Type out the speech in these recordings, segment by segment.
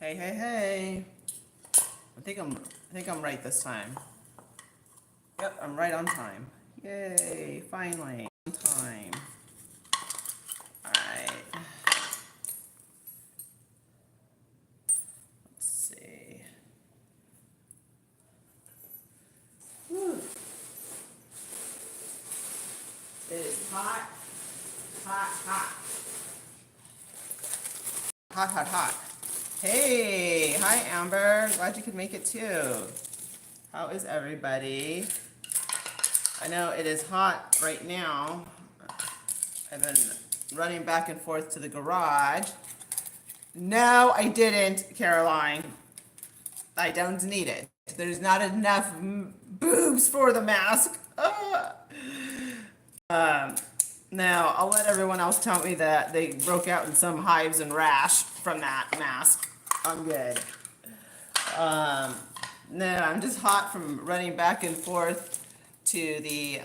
Hey, hey, hey. I think I'm right this time. Yep, I'm right on time. Yay, finally. On time. Alright. Let's see. Whew. It is hot, hot, hot. Hot, hot, hot. Hey, hi Amber. Glad you could make it too. How is everybody? I know it is hot right now. I've been running back and forth to the garage. No, I didn't, Caroline. I don't need it. There's not enough boobs for the mask. Um, now, I'll let everyone else tell me that they broke out in some hives and rash from that mask. I'm good. Um, no, I'm just hot from running back and forth to the,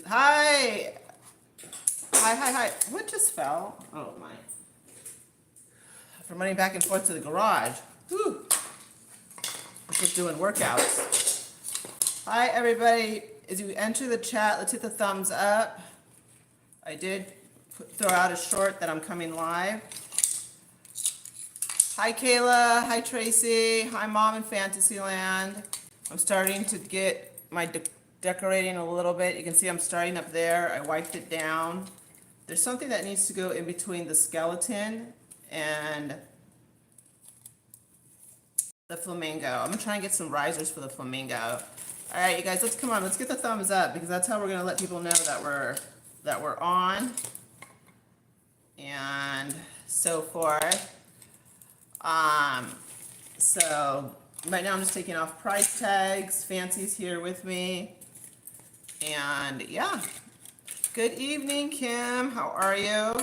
hi! Hi. What just fell? Oh, my. From running back and forth to the garage. Whew. I'm just doing workouts. Hi, everybody. As you enter the chat, let's hit the thumbs up. I did throw out a short that I'm coming live. Hi, Kayla. Hi, Tracy. Hi, Mom in Fantasyland. I'm starting to get my decorating a little bit. You can see I'm starting up there. I wiped it down. There's something that needs to go in between the skeleton and the flamingo. I'm gonna try and get some risers for the flamingo. All right, you guys, let's come on. Let's get the thumbs up because that's how we're gonna let people know that we're on and so forth. So right now I'm just taking off price tags. Fancy's here with me, and yeah. Good evening, Kim. How are you?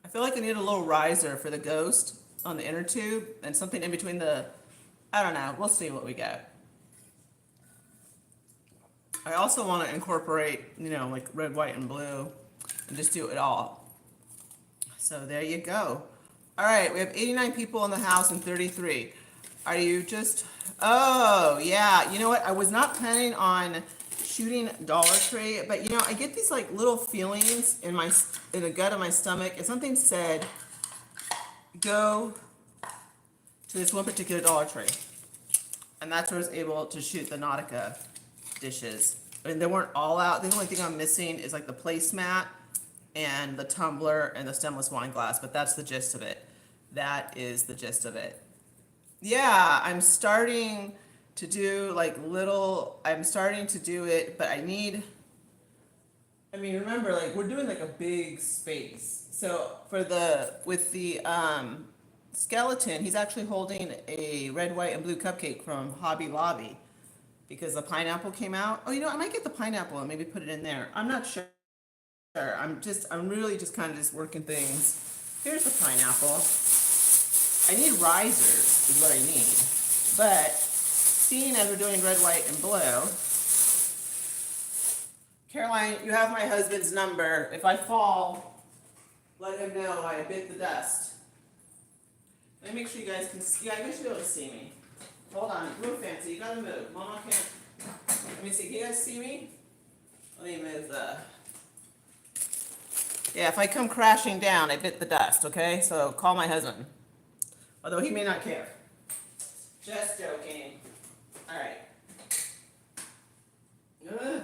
I feel like I need a little riser for the ghost on the inner tube and something in between the, I don't know, we'll see what we get. I also want to incorporate, like red, white, and blue and just do it all. So there you go. All right, we have 89 people in the house and 33. Are you just, oh, yeah. You know what? I was not planning on shooting Dollar Tree, but I get these like little feelings in the gut of my stomach, and something said, go to this one particular Dollar Tree, and that's where I was able to shoot the Nautica dishes. And they weren't all out. The only thing I'm missing is like the placemat and the tumbler and the stemless wine glass, but that's the gist of it. That is the gist of it. Yeah, I'm starting to do I'm starting to do it, but remember, like, we're doing like a big space. So with the skeleton, he's actually holding a red, white, and blue cupcake from Hobby Lobby because the pineapple came out. Oh, I might get the pineapple and maybe put it in there. I'm not sure. I'm really just kind of just working things. Here's the pineapple. I need risers is what I need. But seeing as we're doing red, white, and blue, Caroline, you have my husband's number. If I fall, let him know I bit the dust. Let me make sure you guys can see. I guess you be able to see me. Hold on. Move, Fancy. You gotta move. Mama can't. Let me see. Can you guys see me? Let me move the... Yeah, if I come crashing down, I bit the dust, okay? So call my husband. Although he may not care. Just joking. All right. Ugh.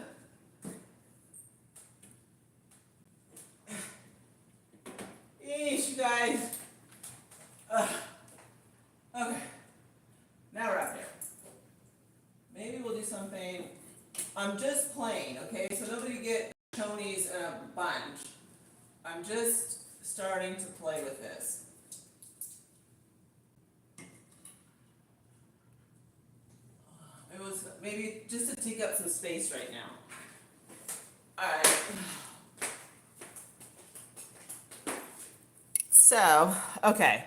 Yeesh, you guys. Okay. Now we're up here. Maybe we'll do something. I'm just playing, okay? So nobody get Tony's in a bunch. I'm just starting to play with this. It was maybe just to take up some space right now. Alright. So, okay.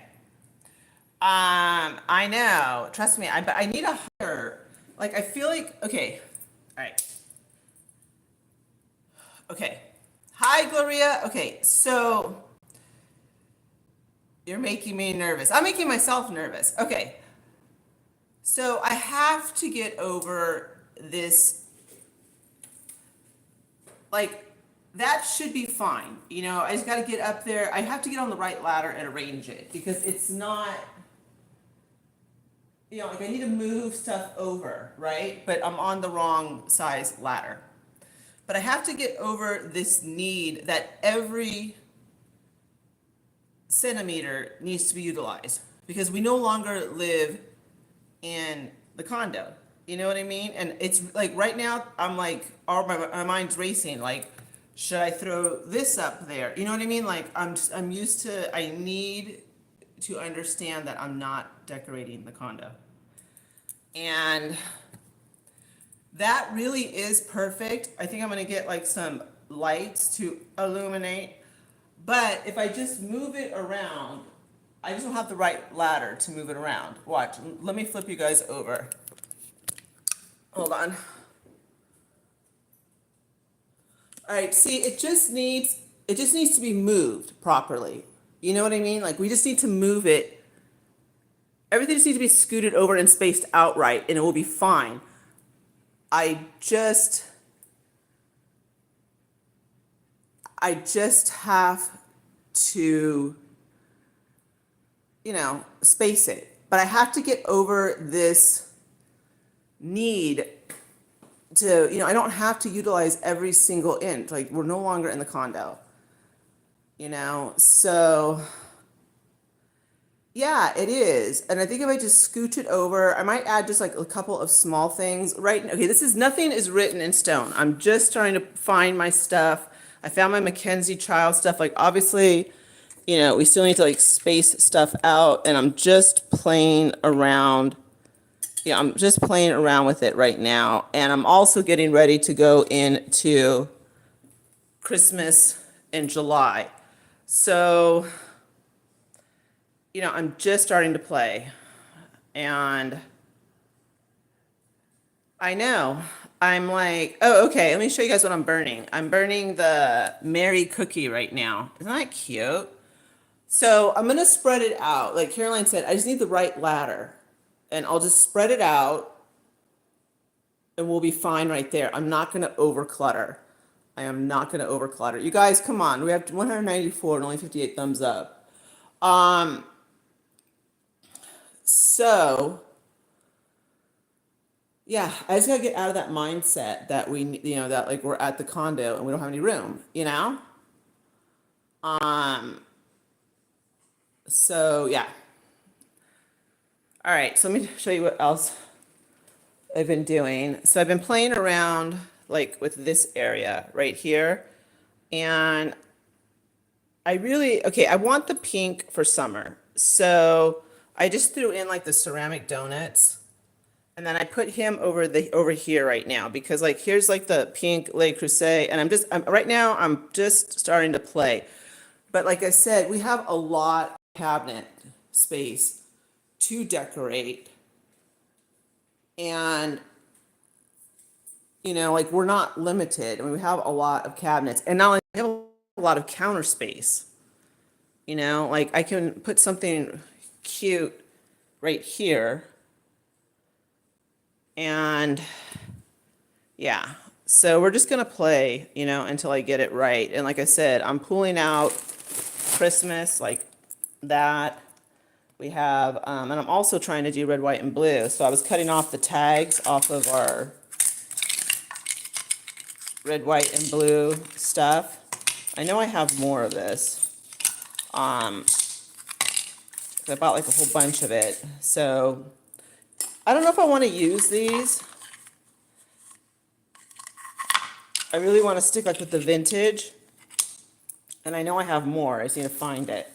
I know. Trust me, but I need a higher, like, I feel like, okay. Alright. Okay. Hi, Gloria. Okay, so you're making me nervous. I'm making myself nervous. Okay, so I have to get over this, like, that should be fine. You know, I just got to get up there. I have to get on the right ladder and arrange it because it's not, you know, like I need to move stuff over, right? But I'm on the wrong size ladder. But I have to get over this need that every centimeter needs to be utilized because we no longer live in the condo. You know what I mean? And it's like right now, I'm like, all my mind's racing. Like, should I throw this up there? You know what I mean? Like, I'm used to. I need to understand that I'm not decorating the condo, and that really is perfect. I think I'm gonna get like some lights to illuminate. But if I just move it around, I just don't have the right ladder to move it around. Watch, let me flip you guys over. Hold on. All right, see, it just needs to be moved properly. You know what I mean? Like we just need to move it. Everything just needs to be scooted over and spaced out right, and it will be fine. I just I just have to, you know, space it. But I have to get over this need to, you know, I don't have to utilize every single inch. Like we're no longer in the condo, you know? So yeah, it is. And I think if I just scooch it over, I might add just like a couple of small things. Right. Okay, this is nothing is written in stone. I'm just trying to find my stuff. I found my Mackenzie child stuff. Like obviously, you know, we still need to like space stuff out and I'm just playing around. Yeah, I'm just playing around with it right now. And I'm also getting ready to go into Christmas in July. So, you know, I'm just starting to play. And I know. I'm like, oh, okay, let me show you guys what I'm burning. I'm burning the Mary cookie right now. Isn't that cute? So I'm gonna spread it out. Like Caroline said, I just need the right ladder. And I'll just spread it out and we'll be fine right there. I'm not gonna over clutter. I am not gonna over clutter. You guys, come on. We have 194 and only 58 thumbs up. Um, so yeah, I just gotta get out of that mindset that you know, that like we're at the condo and we don't have any room, you know? Um, so yeah. All right, so let me show you what else I've been doing. So I've been playing around like with this area right here. And okay, I want the pink for summer. So I just threw in like the ceramic donuts. And then I put him over here right now because like here's like the pink Le Creuset and right now I'm just starting to play. But like I said, we have a lot of cabinet space to decorate. And you know, like we're not limited. I mean, we have a lot of cabinets and not only we have a lot of counter space. You know, like I can put something cute right here. And yeah, so we're just gonna play, you know, until I get it right. And like I said, I'm pulling out Christmas like that. We have, and I'm also trying to do red, white, and blue. So I was cutting off the tags off of our red, white, and blue stuff. I know I have more of this. I bought like a whole bunch of it. So I don't know if I want to use these. I really want to stick like with the vintage. And I know I have more. I just need to find it.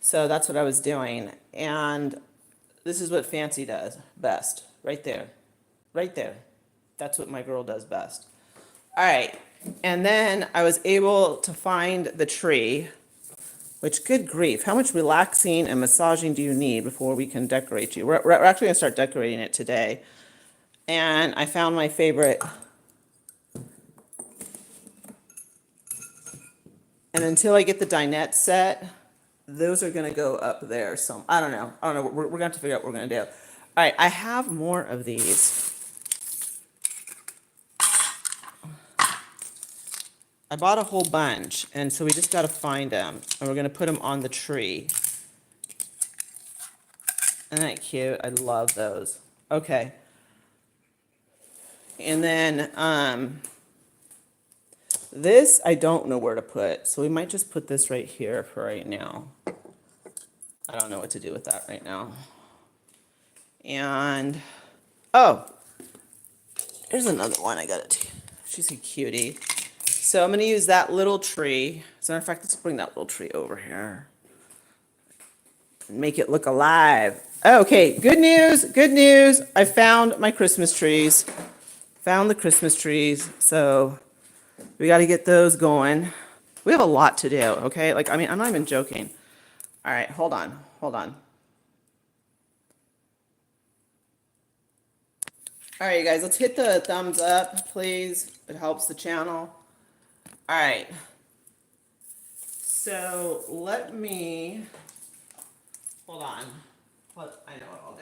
So that's what I was doing. And this is what Fancy does best. Right there. Right there. That's what my girl does best. All right. And then I was able to find the tree, which, good grief, how much relaxing and massaging do you need before we can decorate you? We're actually going to start decorating it today. And I found my favorite And until I get the dinette set, those are gonna go up there. So I don't know. We're gonna have to figure out what we're gonna do. All right, I have more of these. I bought a whole bunch, and so we just gotta find them, and we're gonna put them on the tree. Isn't that cute? I love those. Okay. And then this I don't know where to put, so we might just put this right here for right now. I don't know what to do with that right now. And oh, there's another one I got it. She's a cutie. So I'm gonna use that little tree. As a matter of fact, let's bring that little tree over here. Make it look alive. Okay, good news, good news. I found my Christmas trees. Found the Christmas trees, so we got to get those going. We have a lot to do, okay? Like, I mean, I'm not even joking. All right, hold on. All right, you guys, let's hit the thumbs up, please. It helps the channel. All right. So let me, hold on. I know what I'll do.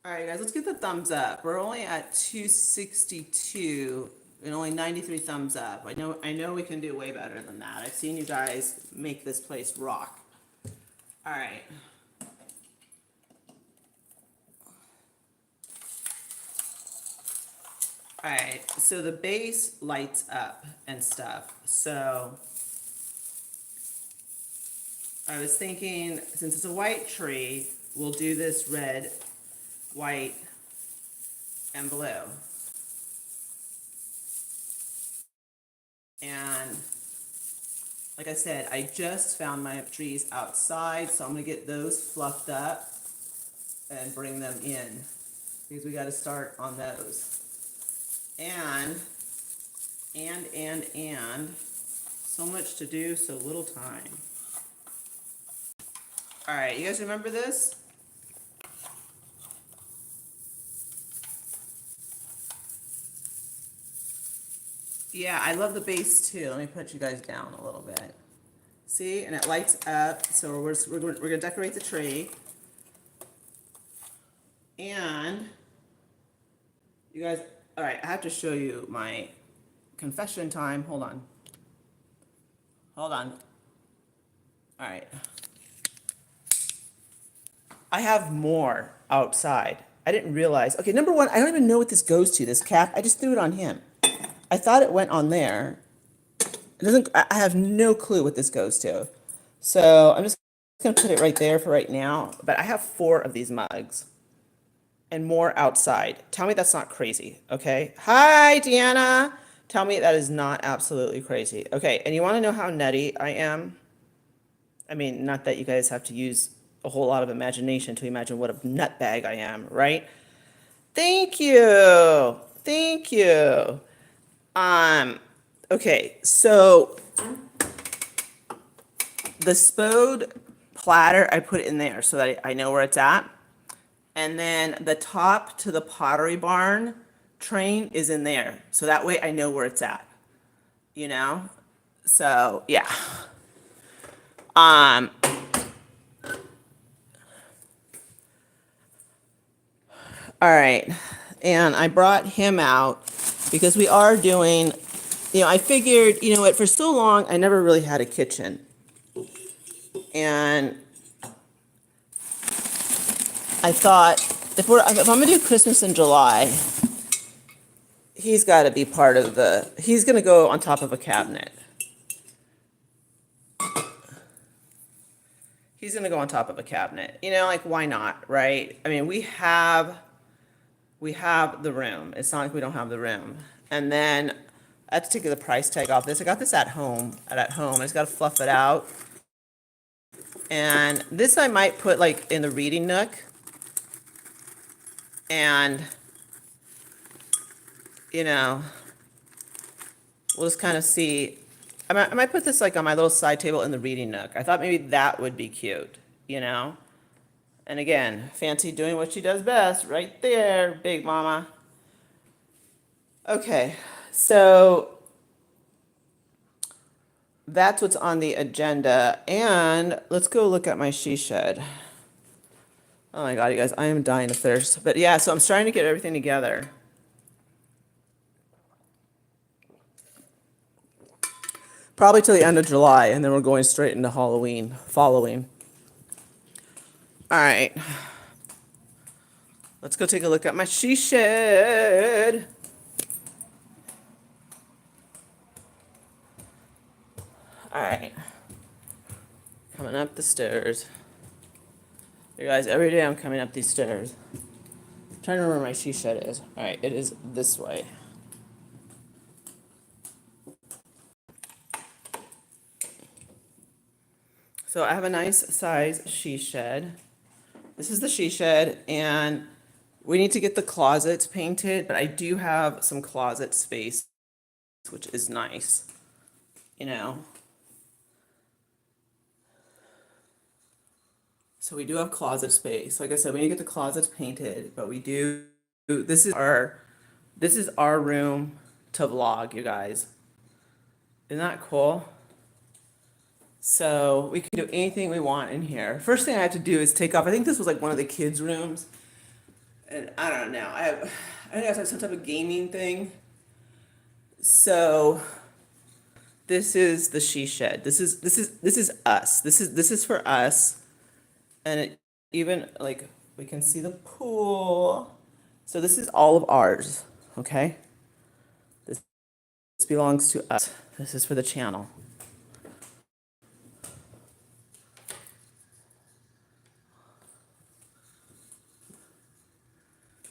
All right, guys, let's get the thumbs up. We're only at 262 and only 93 thumbs up. I know we can do way better than that. I've seen you guys make this place rock. All right. All right, so the base lights up and stuff. So I was thinking, since it's a white tree, we'll do this red, white, and blue. And like I said, I just found my trees outside, so I'm gonna get those fluffed up and bring them in, because we gotta start on those. And, so much to do, so little time. All right, you guys remember this? Yeah, I love the base too. Let me put you guys down a little bit. See, and it lights up, so we're gonna decorate the tree. And you guys, all right, I have to show you my confession time. Hold on. All right. I have more outside. I didn't realize. Okay, number one, I don't even know what this goes to, this cap. I just threw it on him. I thought it went on there. It doesn't, I have no clue what this goes to. So I'm just gonna put it right there for right now. But I have 4 of these mugs and more outside. Tell me that's not crazy, okay? Hi, Deanna. Tell me that is not absolutely crazy. Okay, and you wanna know how nutty I am? I mean, not that you guys have to use a whole lot of imagination to imagine what a nutbag I am, right? Thank you. Thank you. Okay, so the Spode platter, I put it in there so that I know where it's at. And then the top to the Pottery Barn train is in there. So that way I know where it's at, you know? So, yeah. All right. And I brought him out because we are doing, I figured, you know what, for so long, I never really had a kitchen. And I thought, if I'm gonna do Christmas in July, he's gotta be part of he's gonna go on top of a cabinet. He's gonna go on top of a cabinet. Like, why not, right? I mean, we have the room. It's not like we don't have the room. And then I had to take the price tag off this. I got this at home. I just got to fluff it out. And this I might put like in the reading nook. And, we'll just kind of see. I might put this like on my little side table in the reading nook. I thought maybe that would be cute, And again, Fancy doing what she does best, right there, Big Mama. Okay, so that's what's on the agenda. And let's go look at my she shed. Oh my God, you guys, I am dying of thirst. But yeah, so I'm starting to get everything together. Probably till the end of July, and then we're going straight into Halloween following. All right, let's go take a look at my she shed. All right, coming up the stairs. You guys, every day I'm coming up these stairs. I'm trying to remember where my she shed is. All right, it is this way. So I have a nice size she shed. This is the she shed, and we need to get the closets painted, but I do have some closet space, which is nice, you know. So we do have closet space. Like I said, we need to get the closets painted, but we do. This is our room to vlog, you guys. Isn't that cool? So we can do anything we want in here. First thing I have to do is take off. I think this was like one of the kids' rooms, and I don't know. I have to have some type of gaming thing. So this is the she shed. This is us. This is for us, and it even like we can see the pool. So this is all of ours. Okay. This belongs to us. This is for the channel.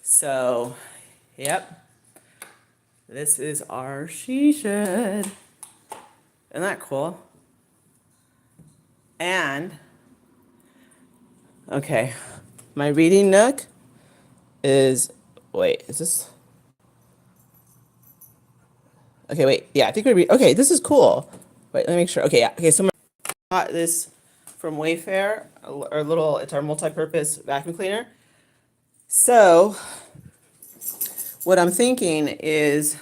So, yep. This is our she shed. Isn't that cool? And, okay, my reading nook is, wait, is this? Okay, wait, yeah, I think okay, this is cool. Wait, let me make sure. Okay, yeah, okay, so I got this from Wayfair, our little, it's our multi-purpose vacuum cleaner. So, what I'm thinking is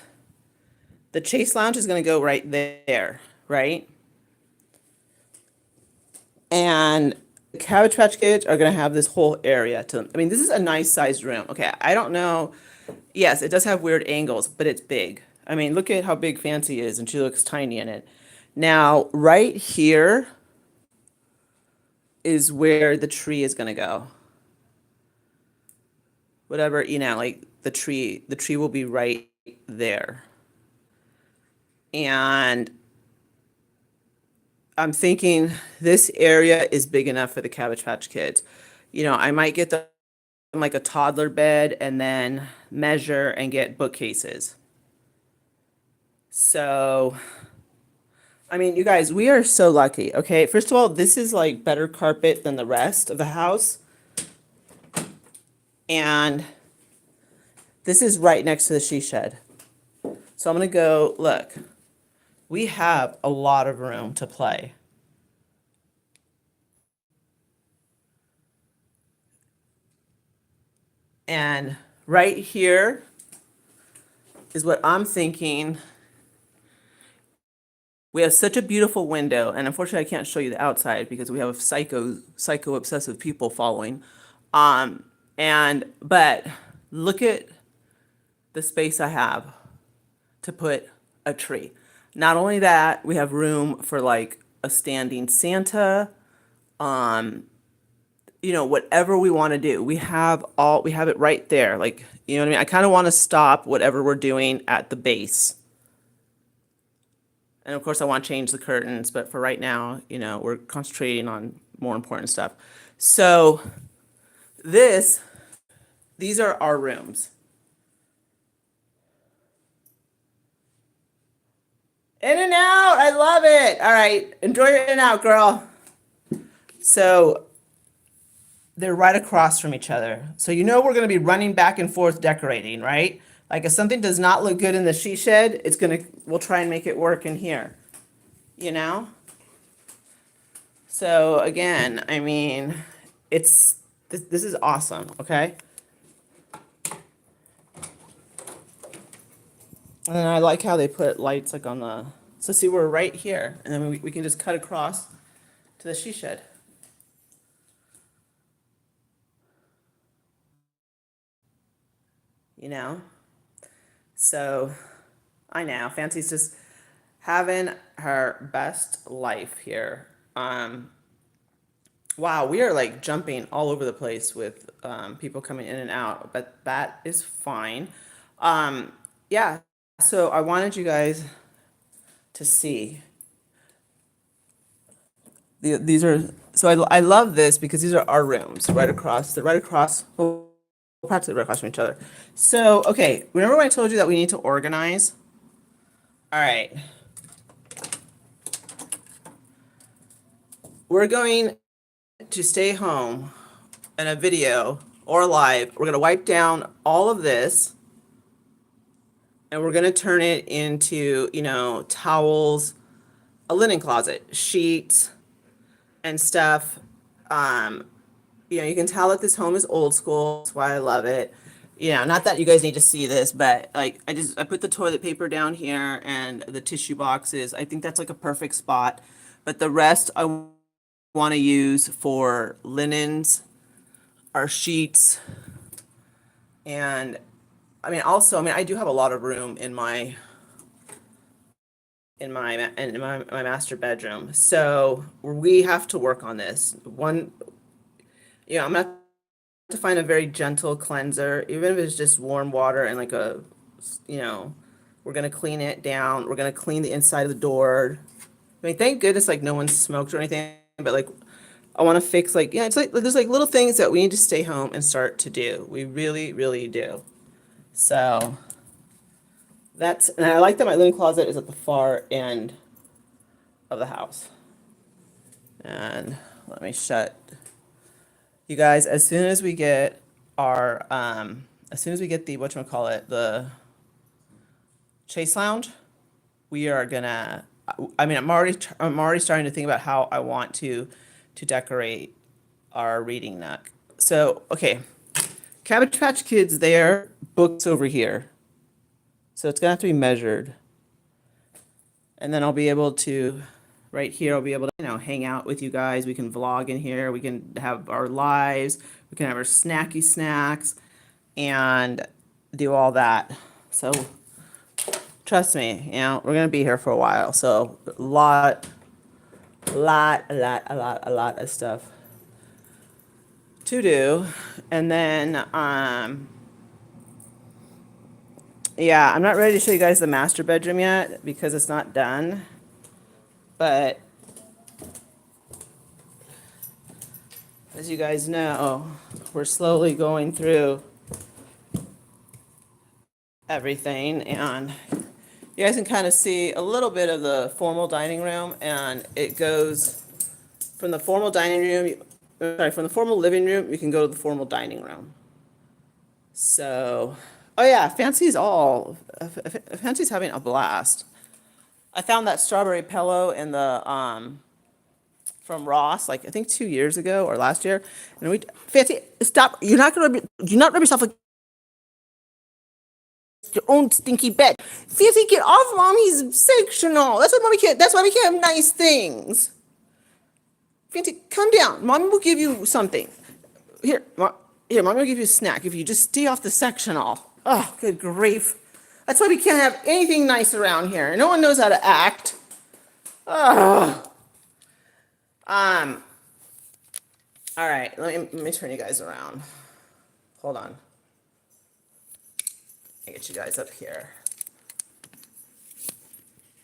the Chase Lounge is going to go right there, right? And the Cabbage Patch Kids are going to have this whole area to them. I mean, this is a nice sized room. Okay, I don't know. Yes, it does have weird angles, but it's big. I mean, look at how big Fancy is, and she looks tiny in it. Now, right here is where the tree is going to go. Whatever, you know, like the tree will be right there. And I'm thinking this area is big enough for the Cabbage Patch Kids. You know, I might get them like a toddler bed and then measure and get bookcases. So, I mean, you guys, we are so lucky. Okay, first of all, this is like better carpet than the rest of the house. And this is right next to the she shed. So I'm gonna go, look, we have a lot of room to play. And right here is what I'm thinking. We have such a beautiful window, and unfortunately I can't show you the outside because we have psycho obsessive people following. But look at the space I have to put a tree. Not only that, we have room for like a standing Santa, you know, whatever we want to do. We have it right there. Like, you know what I mean? I kind of want to stop whatever we're doing at the base. And of course I want to change the curtains, but for right now, you know, we're concentrating on more important stuff. So these are our rooms. In and out, I love it. All right, enjoy your in and out, girl. So they're right across from each other. So you know we're gonna be running back and forth decorating, right? Like if something does not look good in the she shed, we'll try and make it work in here, you know? So again, I mean, this is awesome, okay? And then I like how they put lights like on the, so see, we're right here, and then we can just cut across to the she shed. You know? So, I know, Fancy's just having her best life here. Wow, we are like jumping all over the place with people coming in and out, but that is fine. Yeah, so I wanted you guys to see. These are, so I love this because these are our rooms right across, they're right across, well, practically right across from each other. So, okay, remember when I told you that we need to organize? All right, we're going to stay home in a video or live. We're going to wipe down all of this and we're going to turn it into, you know, towels, a linen closet, sheets, and stuff. Um, you know, you can tell that this home is old school. That's why I love it. You know, not that you guys need to see this, but like I put the toilet paper down here and the tissue boxes. I think that's like a perfect spot. But the rest I want to use for linens, our sheets, and I mean also, I mean I do have a lot of room in my master bedroom. So we have to work on this. One, you know, I'm gonna have to find a very gentle cleanser, even if it's just warm water and like a, you know, we're gonna clean it down. We're gonna clean the inside of the door. I mean, thank goodness like no one smoked or anything, but like I want to fix like, yeah, it's like there's like little things that we need to stay home and start to do. We really, really do. So that's, and I like that my linen closet is at the far end of the house. And let me shut. You guys, as soon as we get our, as soon as we get the, whatchamacallit, the Chase Lounge, we are gonna, I mean, I'm already starting to think about how I want to decorate our reading nook. So, okay, Cabbage Patch Kids there, books over here. So it's gonna have to be measured. And then I'll be able to, right here, I'll be able to, you know, hang out with you guys. We can vlog in here. We can have our lives. We can have our snacky snacks and do all that. So trust me, you know, we're gonna be here for a while. So a lot of stuff to do. And then, yeah, I'm not ready to show you guys the master bedroom yet because it's not done. But as you guys know, we're slowly going through everything, and you guys can kind of see a little bit of the formal dining room, and it goes from the formal dining room, sorry, from the formal living room, you can go to the formal dining room. So, oh yeah, Fancy's having a blast. I found that strawberry pillow in the from Ross, like I think 2 years ago or last year, and we Fancy, stop! Do not rub yourself like your own stinky bed. Fancy, get off mommy's sectional. That's what mommy can't. That's why we can't have nice things. Fancy, come down. Mommy will give you something. Here, mommy will give you a snack if you just stay off the sectional. Oh, good grief! That's why we can't have anything nice around here. No one knows how to act. Oh. All right, let me turn you guys around. Hold on. I get you guys up here.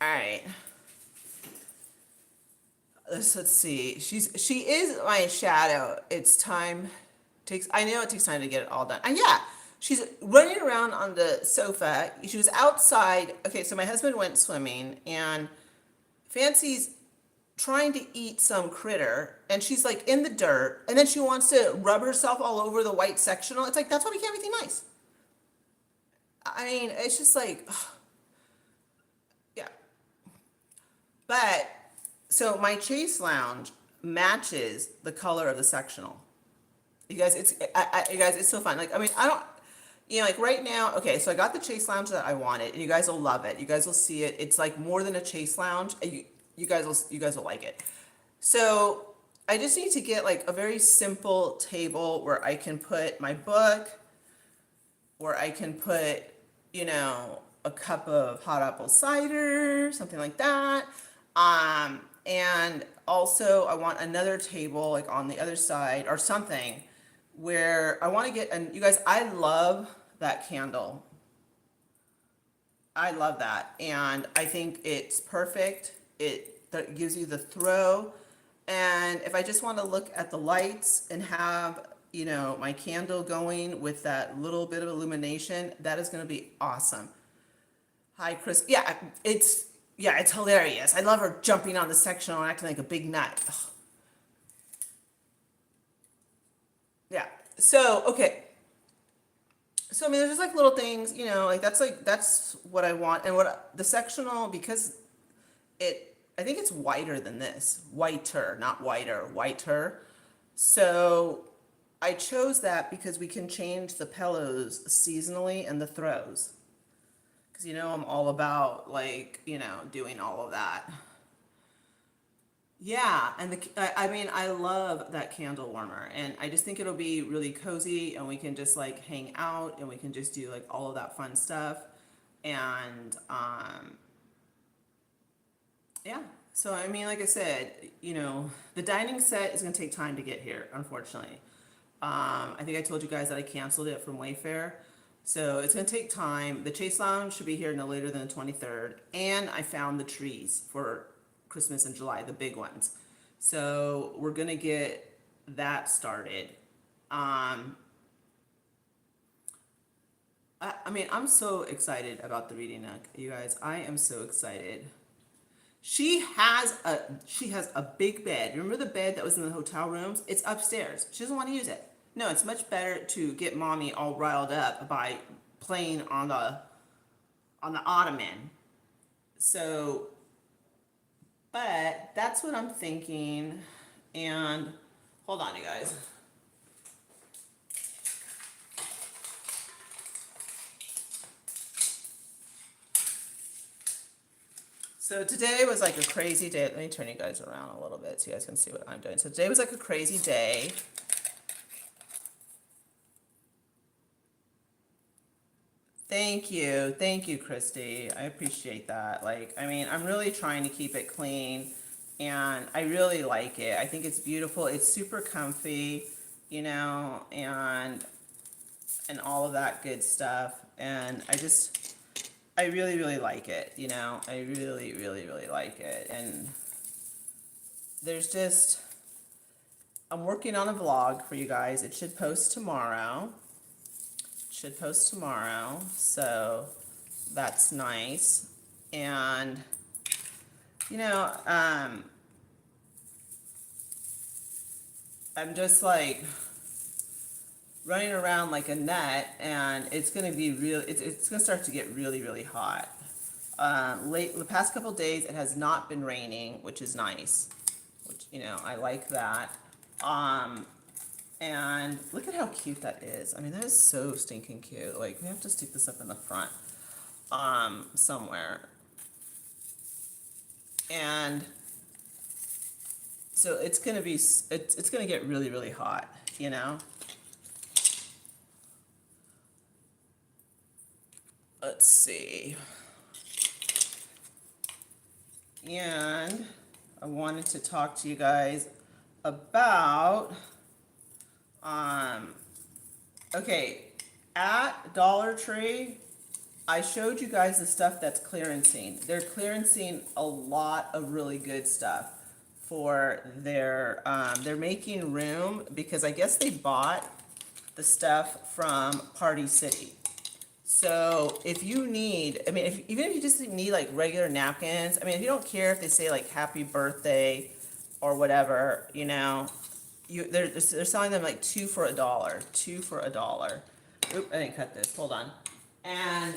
All right. Let's see. She is my shadow. It's time. I know it takes time to get it all done. And yeah, she's running around on the sofa. She was outside. Okay, so my husband went swimming and Fancy's trying to eat some critter and she's like in the dirt and then she wants to rub herself all over the white sectional. It's like, that's why we can't have anything nice. I mean, it's just like, ugh, yeah. But, so my Chase Lounge matches the color of the sectional. You guys, you guys, it's so fun. Like, I mean, I don't, You know, like right now, okay, so I got the Chase Lounge that I wanted, and you guys will love it. You guys will see it. It's like more than a Chase Lounge. You guys will like it. So I just need to get like a very simple table where I can put my book, where I can put, you know, a cup of hot apple cider, something like that. And also I want another table like on the other side or something where I want to get, and you guys, I love that candle. I love that. And I think it's perfect. It gives you the throw. And if I just want to look at the lights and have, you know, my candle going with that little bit of illumination, that is going to be awesome. Hi, Chris. Yeah, it's hilarious. I love her jumping on the sectional and acting like a big nut. Ugh. Yeah. So, okay. So I mean, there's just like little things, you know, like that's what I want, and what the sectional, because I think it's whiter than this, whiter, not whiter, whiter. So I chose that because we can change the pillows seasonally and the throws, because you know I'm all about like, you know, doing all of that. Yeah, and I mean, I love that candle warmer, and I just think it'll be really cozy, and we can just like hang out, and we can just do like all of that fun stuff, and yeah. So I mean, like I said, you know, the dining set is gonna take time to get here, unfortunately. I think I told you guys that I canceled it from Wayfair, so it's gonna take time. The Chase Lounge should be here no later than the 23rd, and I found the trees for Christmas in July, the big ones. So we're gonna get that started. Um, I mean, I'm so excited about the reading nook, you guys. I am so excited. She has a big bed. Remember the bed that was in the hotel rooms? It's upstairs. She doesn't want to use it. No, it's much better to get mommy all riled up by playing on the ottoman. So, but that's what I'm thinking. And hold on, you guys. So today was like a crazy day. Let me turn you guys around a little bit so you guys can see what I'm doing. So today was like a crazy day. Thank you, Christy. I appreciate that. Like, I mean, I'm really trying to keep it clean, and I really like it. I think it's beautiful. It's super comfy, you know, and all of that good stuff. And I really, really like it, you know. I really, really, really like it. And there's just, I'm working on a vlog for you guys. It should post tomorrow. So that's nice. And, you know, I'm just like running around like a nut, and it's gonna be real. It's gonna start to get really, really hot. The past couple days, it has not been raining, which is nice. Which, you know, I like that. Um, and look at how cute that is. I mean, that is so stinking cute. Like, we have to stick this up in the front, somewhere. And so it's gonna get really, really hot, you know? Let's see. And I wanted to talk to you guys about, okay, at Dollar Tree, I showed you guys the stuff that's clearancing. They're clearancing a lot of really good stuff for they're making room because I guess they bought the stuff from Party City. So if you need, I mean, even if you just need like regular napkins, I mean, if you don't care if they say like happy birthday or whatever, you know, they're selling them like two for $1. Two for $1. Oop, I didn't cut this. Hold on. And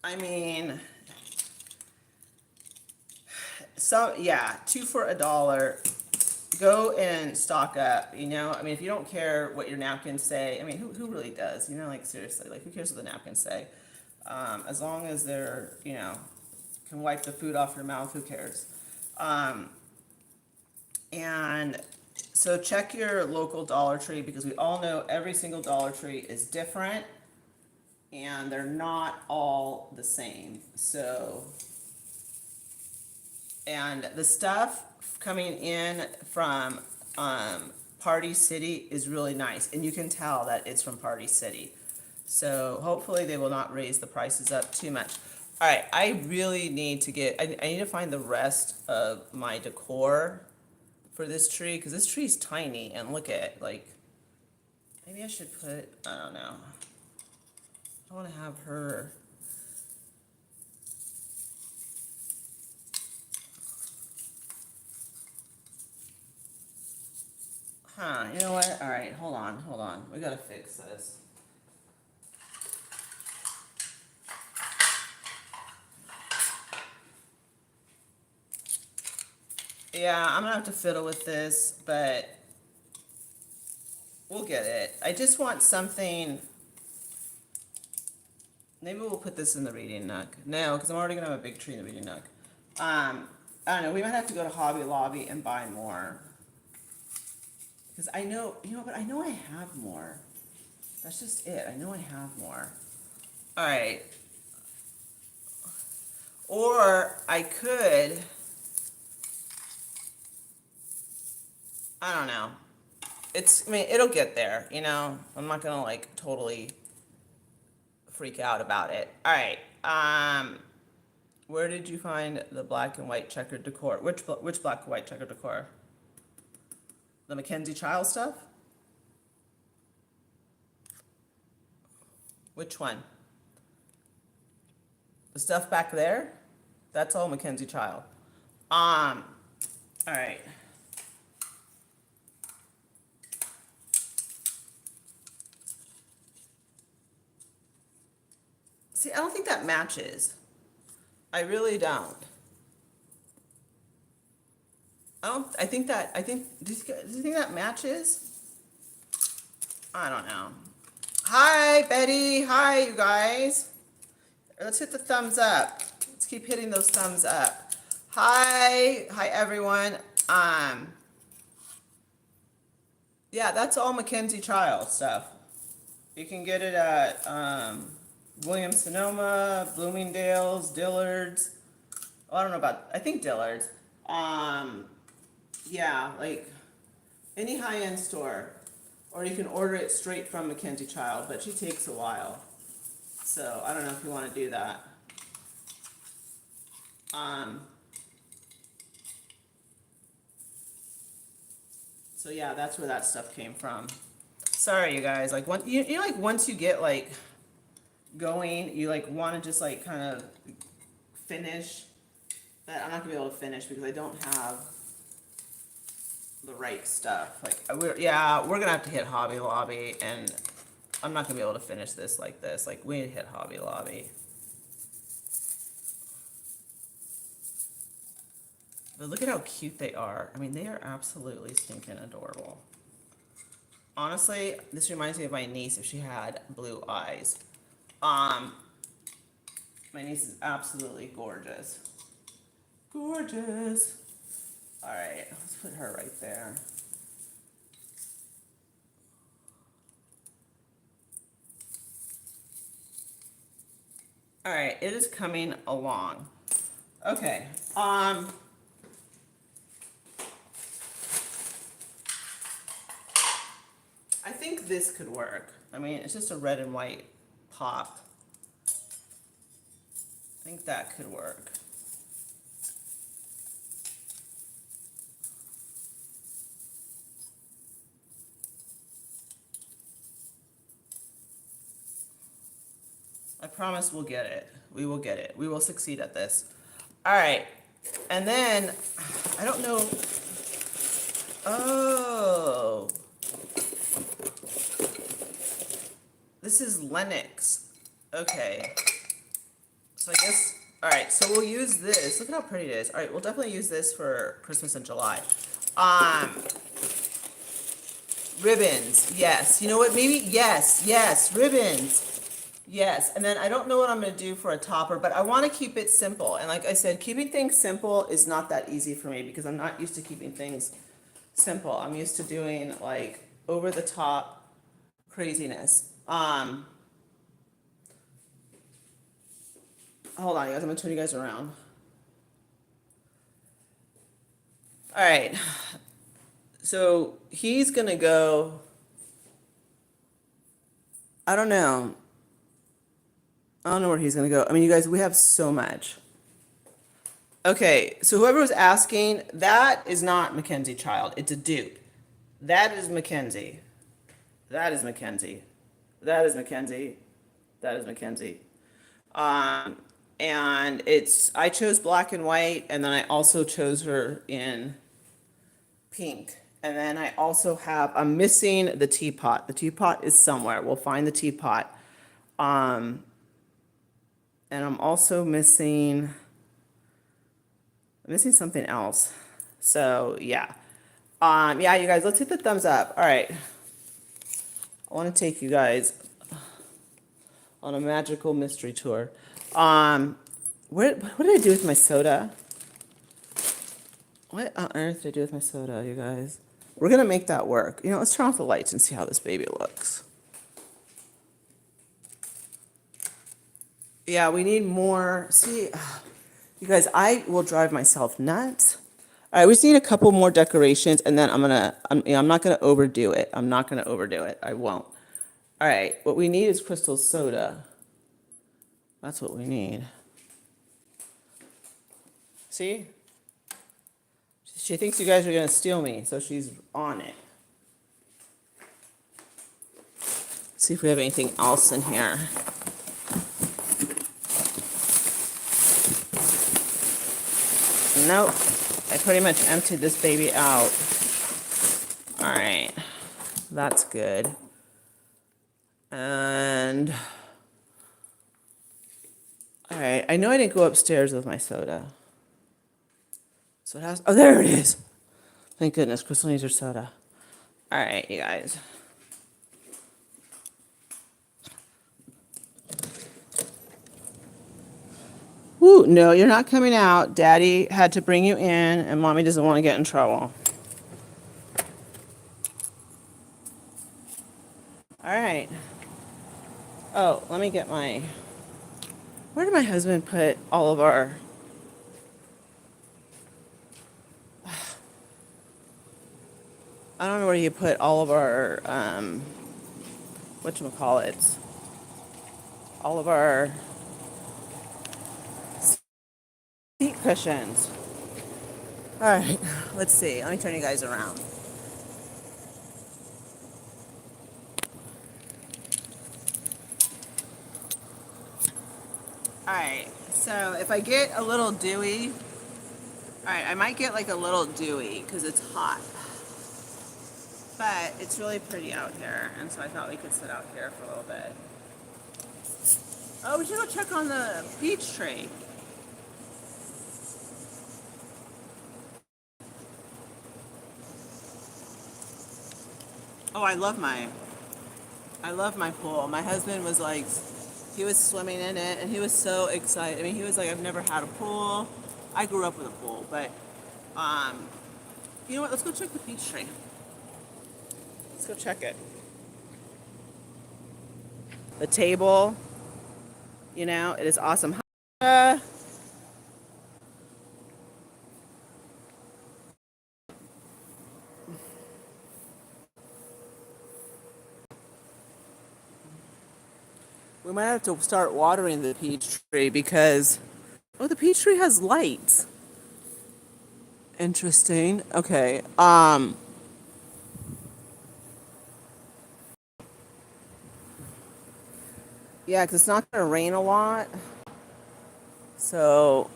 I mean, so yeah, two for $1. go and stock up, you know? I mean, if you don't care what your napkins say, I mean, who really does? You know, like, seriously, like, who cares what the napkins say? As long as they're, you know, can wipe the food off your mouth, who cares? And so check your local Dollar Tree, because we all know every single Dollar Tree is different and they're not all the same. So, and the stuff coming in from Party City is really nice, and you can tell that it's from Party City. So hopefully they will not raise the prices up too much. All right, I really need to get, I need to find the rest of my decor for this tree, because this tree is tiny, and look at it, like, maybe I should put, I don't know, I want to have her, you know what, all right, hold on, we gotta fix this. Yeah, I'm gonna have to fiddle with this, but we'll get it. I just want something. Maybe we'll put this in the reading nook. No, because I'm already gonna have a big tree in the reading nook. I don't know. We might have to go to Hobby Lobby and buy more. Because I know, you know, but I know I have more. That's just it. I know I have more. All right. Or I could. I don't know. I mean, it'll get there, you know? I'm not gonna, like, totally freak out about it. All right. Where did you find the black and white checkered decor? Which black and white checkered decor? The Mackenzie Child stuff? Which one? The stuff back there? That's all Mackenzie Child. All right. See, I don't think that matches. I really don't. I think, do you think that matches? I don't know. Hi, Betty. Hi, you guys. Let's hit the thumbs up. Let's keep hitting those thumbs up. Hi, everyone. Yeah, that's all Mackenzie Child stuff. You can get it at, Williams-Sonoma, Bloomingdale's, Dillard's. Oh, I don't know about, I think Dillard's. Yeah, like any high-end store. Or you can order it straight from Mackenzie Child, but she takes a while. So I don't know if you want to do that. So yeah, that's where that stuff came from. Sorry, you guys. Like, you know, like, once you get like going, you like want to just like kind of finish. But I'm not gonna be able to finish because I don't have the right stuff. Like, we're gonna have to hit Hobby Lobby, and I'm not gonna be able to finish this like this. Like, we need to hit Hobby Lobby. But look at how cute they are. I mean, they are absolutely stinking adorable. Honestly, this reminds me of my niece if she had blue eyes. My niece is absolutely gorgeous. Gorgeous. All right, let's put her right there. All right, it is coming along. Okay. I think this could work. I mean, it's just a red and white pop. I think that could work. I promise we'll get it. We will get it. We will succeed at this. All right. And then, I don't know. Oh. This is Lennox. Okay. So I guess, all right, so we'll use this. Look at how pretty it is. All right, we'll definitely use this for Christmas in July. Ribbons, yes. You know what, maybe, yes, ribbons. Yes, and then I don't know what I'm gonna do for a topper, but I wanna keep it simple. And like I said, keeping things simple is not that easy for me because I'm not used to keeping things simple. I'm used to doing like over the top craziness. Hold on, you guys, I'm gonna turn you guys around. All right, so he's gonna go, I don't know. I don't know where he's gonna go. I mean, you guys, we have so much. Okay, so whoever was asking, that is not Mackenzie Child. It's a dude. That is Mackenzie. That is Mackenzie. That is Mackenzie. That is Mackenzie. Um, and it's, I chose black and white, and then I also chose her in pink. And then I also have, I'm missing the teapot. The teapot is somewhere. We'll find the teapot. Um, and I'm also missing something else. So yeah. Yeah, you guys, let's hit the thumbs up. All right. I want to take you guys on a magical mystery tour. What did I do with my soda? What on earth did I do with my soda, you guys? We're gonna make that work. You know, let's turn off the lights and see how this baby looks. Yeah, we need more. See, you guys, I will drive myself nuts. All right, we just need a couple more decorations, and then I'm not gonna overdo it. I'm not gonna overdo it. I won't. All right, what we need is crystal soda. That's what we need. See? She thinks you guys are gonna steal me, so she's on it. See if we have anything else in here. Nope. I pretty much emptied this baby out. All right. That's good. And all right, I know I didn't go upstairs with my soda. So it has, oh, there it is. Thank goodness, Crystal needs her soda. All right, you guys. Woo, no, you're not coming out. Daddy had to bring you in, and Mommy doesn't want to get in trouble. All right. Oh, let me get my, where did my husband put all of our, I don't know where you put all of our, whatchamacallits, all of our seat cushions. All right, let's see. Let me turn you guys around. All right, so if I get a little dewy, all right, I might get like a little dewy because it's hot. But it's really pretty out here, and so I thought we could sit out here for a little bit. Oh, we should go check on the peach tree. Oh, I love my pool. My husband was like, he was swimming in it, and he was so excited. I mean, he was like, I've never had a pool. I grew up with a pool, but, you know what? Let's go check the peach tree. Let's go check it. The table, you know, it is awesome. We might have to start watering the peach tree because, oh, the peach tree has lights. Interesting. Okay. Yeah, because it's not going to rain a lot. So,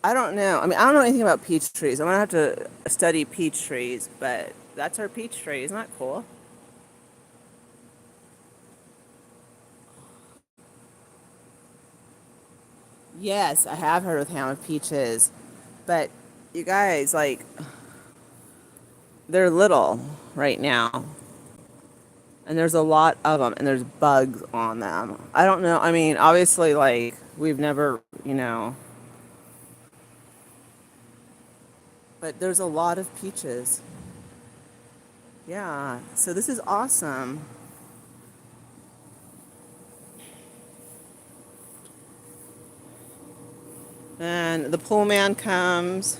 I don't know. I mean, I don't know anything about peach trees. I'm going to have to study peach trees, but that's our peach tree. Isn't that cool? Yes, I have heard of ham of peaches. But you guys, like, they're little right now. And there's a lot of them, and there's bugs on them. I don't know. I mean, obviously, like, we've never, but there's a lot of peaches. Yeah. So this is awesome. And the pool man comes,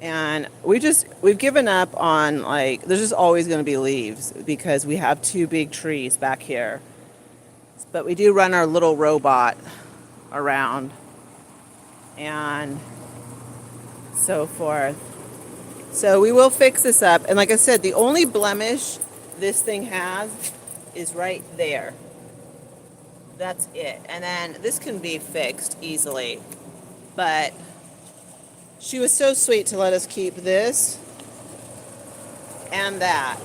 and we've given up on, like, there's just always going to be leaves because we have two big trees back here. But we do run our little robot around and so forth. So we will fix this up. And like I said, the only blemish this thing has is right there. That's it. And then this can be fixed easily. But she was so sweet to let us keep this and that.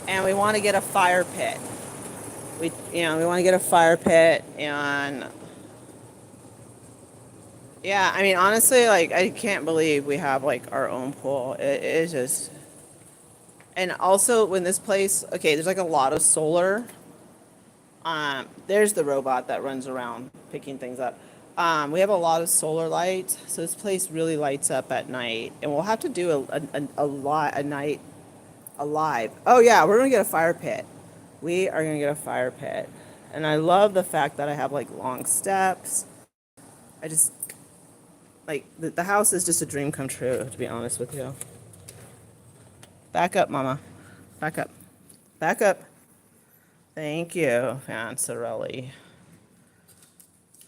And we want to get a fire pit. We want to get a fire pit. And yeah, I mean, honestly, like, I can't believe we have, like, our own pool. It is just, and also when this place, okay, there's like a lot of solar. There's the robot that runs around picking things up. We have a lot of solar lights, so this place really lights up at night, and we'll have to do a night alive. Oh yeah, we're gonna get a fire pit. We are gonna get a fire pit, and I love the fact that I have, like, long steps. I just, like, the house is just a dream come true, to be honest with you. Back up, Mama. Back up. Back up. Thank you, Fansarelli.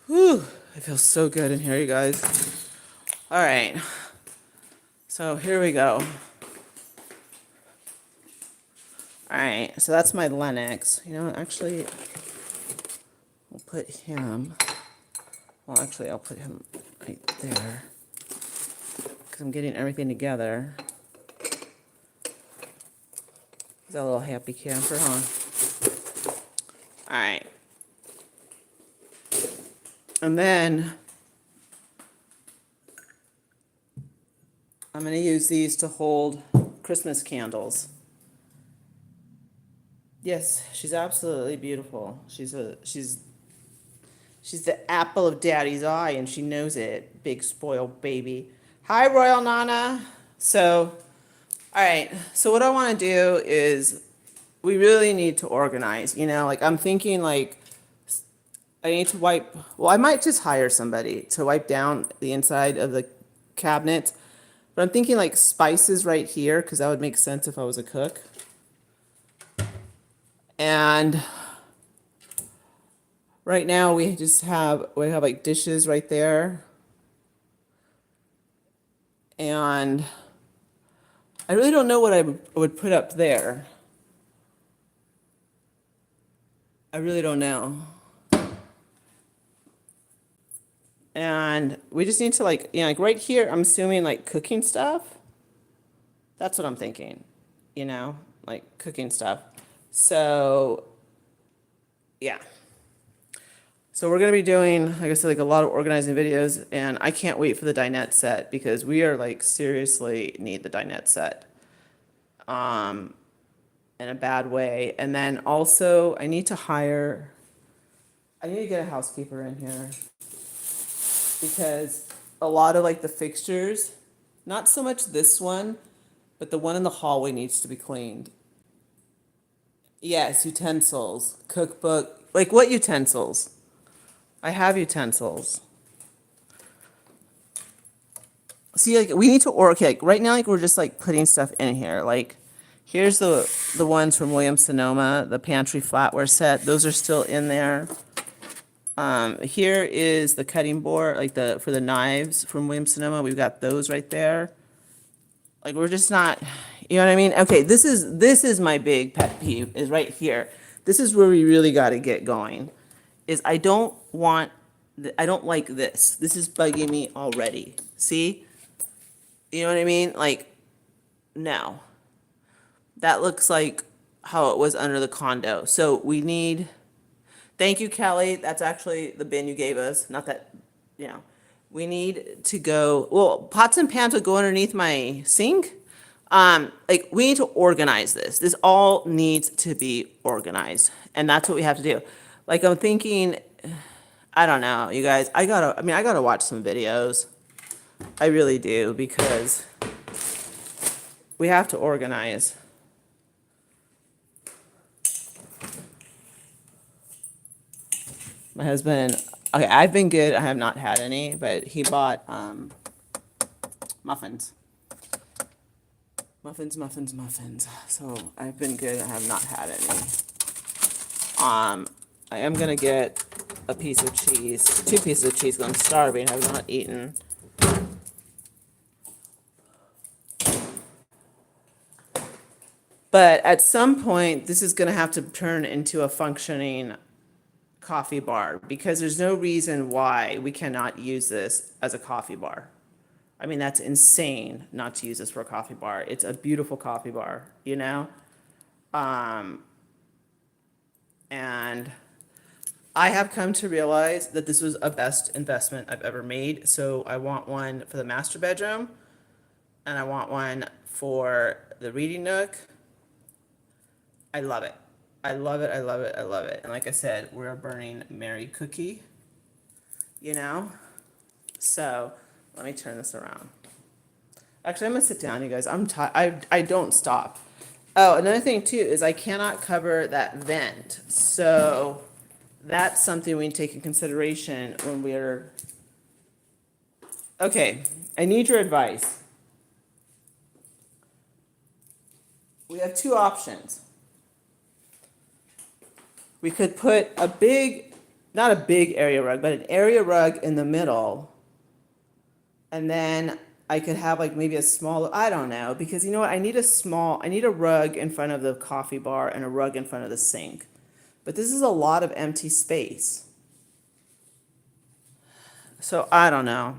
Whew. I feel so good in here, you guys. All right. So here we go. All right. So that's my Lennox. Actually, we'll put him. Well, actually, I'll put him right there because I'm getting everything together. Is that a little happy camper, huh? All right. And then I'm going to use these to hold Christmas candles. Yes, she's absolutely beautiful. She's the apple of Daddy's eye, and she knows it. Big spoiled baby. Hi, Royal Nana. So, all right. So what I want to do is, we really need to organize. Like, I'm thinking, like, I need to wipe. Well, I might just hire somebody to wipe down the inside of the cabinet. But I'm thinking, like, spices right here, because that would make sense if I was a cook. And right now we have like dishes right there. And I really don't know what I would put up there. I really don't know. And we just need to, like, like right here, I'm assuming, like, cooking stuff. That's what I'm thinking, like cooking stuff. So, yeah. So we're going to be doing, like I said, like, a lot of organizing videos, and I can't wait for the dinette set because we are, like, seriously need the dinette set in a bad way. And then also I need to get a housekeeper in here because a lot of, like, the fixtures, not so much this one, but the one in the hallway needs to be cleaned. Yes, utensils, cookbook, like, what utensils? I have utensils. See, like, we need to okay, like, right now, like, we're just, like, putting stuff in here. Like, here's the ones from Williams-Sonoma, the pantry flatware set. Those are still in there. Here is the cutting board, like, for the knives from Williams-Sonoma. We've got those right there. Like, we're just not, you know what I mean? Okay, this is my big pet peeve, is right here. This is where we really got to get going. Is I don't like this. This is bugging me already. See? You know what I mean? Like, no. That looks like how it was under the condo. So we need, thank you, Kelly. That's actually the bin you gave us. Not that, we need to go, well, pots and pans would go underneath my sink, Like we need to organize this. This all needs to be organized, and that's what we have to do. Like I'm thinking, I don't know, you guys. I gotta watch some videos. I really do because we have to organize. My husband, okay, I've been good. I have not had any, but he bought muffins. Muffins. So I've been good. I have not had any. I am gonna get a piece of cheese, 2 pieces of cheese. 'Cause I'm starving. I have not eaten. But at some point, this is gonna have to turn into a functioning coffee bar because there's no reason why we cannot use this as a coffee bar. I mean, that's insane not to use this for a coffee bar. It's a beautiful coffee bar, you know? And I have come to realize that this was a best investment I've ever made. So I want one for the master bedroom and I want one for the reading nook. I love it. I love it. And like I said, we're burning Mary cookie, you know? So let me turn this around. Actually, I'm gonna sit down, you guys. I'm tired. I don't stop. Oh, another thing too is I cannot cover that vent. So that's something we need to take in consideration when we're. Okay, I need your advice. We have 2 options. We could put a big, not a big area rug, but an area rug in the middle. And then I could have like maybe a small, I don't know, because you know what? I need a rug in front of the coffee bar and a rug in front of the sink. But this is a lot of empty space. So I don't know.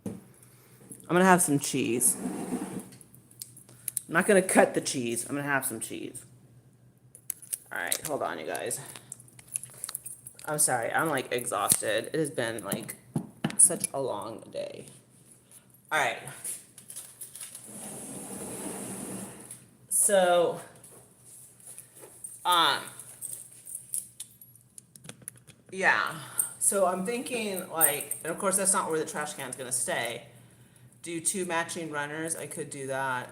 I'm gonna have some cheese. I'm not gonna cut the cheese. I'm gonna have some cheese. All right, hold on, you guys. I'm sorry, I'm like exhausted. It has been like such a long day. All right. So, yeah. So I'm thinking like, and of course that's not where the trash can's gonna stay. Do 2 matching runners. I could do that.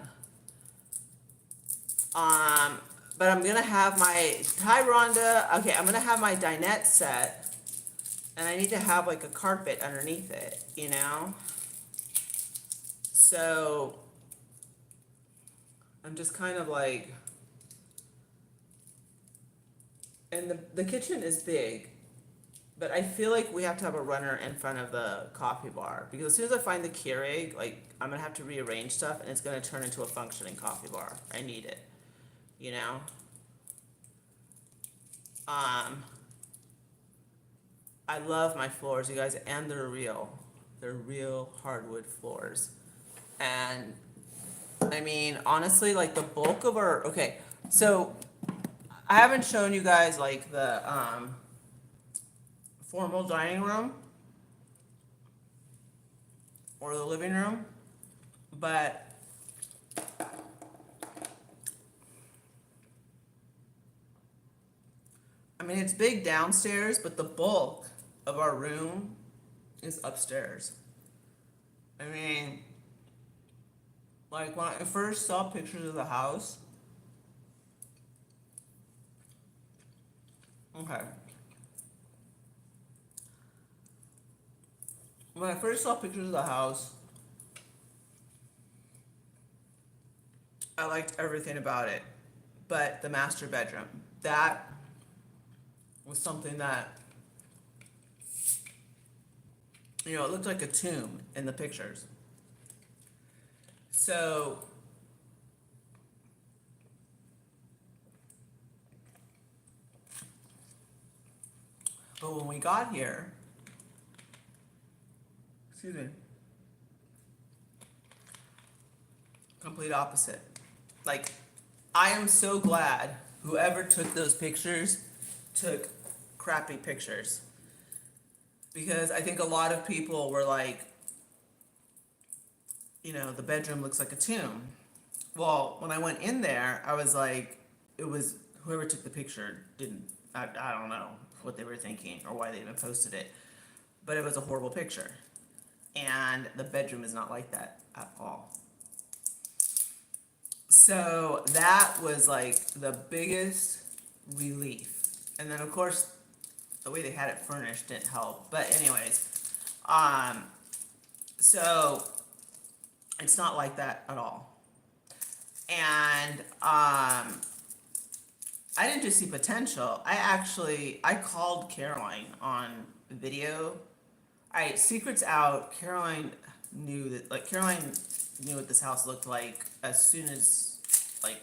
But I'm gonna have my, hi Rhonda. Okay, I'm gonna have my dinette set, and I need to have like a carpet underneath it, you know? So I'm just kind of like, and the kitchen is big, but I feel like we have to have a runner in front of the coffee bar because as soon as I find the Keurig, like I'm gonna have to rearrange stuff and it's gonna turn into a functioning coffee bar. I need it, you know? I love my floors, you guys, and they're real. They're real hardwood floors. And I mean, honestly, like the bulk of our, okay, so I haven't shown you guys like the formal dining room or the living room, but I mean, it's big downstairs, but the bulk of our room is upstairs. I mean, like when I first saw pictures of the house, okay. When I first saw pictures of the house, I liked everything about it, but the master bedroom, that was something that, you know, it looked like a tomb in the pictures. So, but when we got here, excuse me, complete opposite. Like, I am so glad whoever took those pictures took crappy pictures. Because I think a lot of people were like, you know, the bedroom looks like a tomb. Well, when I went in there, I was like, it was whoever took the picture didn't. I don't know what they were thinking or why they even posted it, but it was a horrible picture, and the bedroom is not like that at all. So that was like the biggest relief. And then of course the way they had it furnished didn't help. But anyways, um, so it's not like that at all. And I didn't just see potential. I called Caroline on video. All right, secrets out. Caroline knew what this house looked like like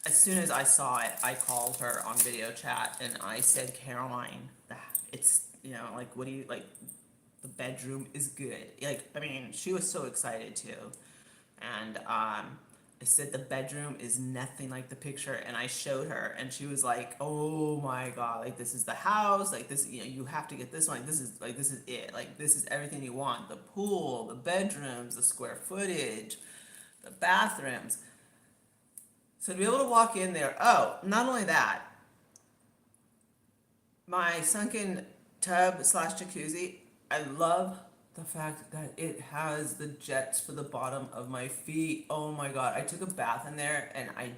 as soon as I saw it. I called her on video chat and I said, Caroline, it's, like, what do you like? The bedroom is good. Like, I mean, she was so excited too. And I said the bedroom is nothing like the picture, and I showed her, and she was like, "Oh my god! Like, this is the house. Like, this, you have to get this one. This is it. Like, this is everything you want. The pool, the bedrooms, the square footage, the bathrooms." So to be able to walk in there, oh, not only that, my sunken tub slash jacuzzi, I love the fact that it has the jets for the bottom of my feet. Oh my god, I took a bath in there and I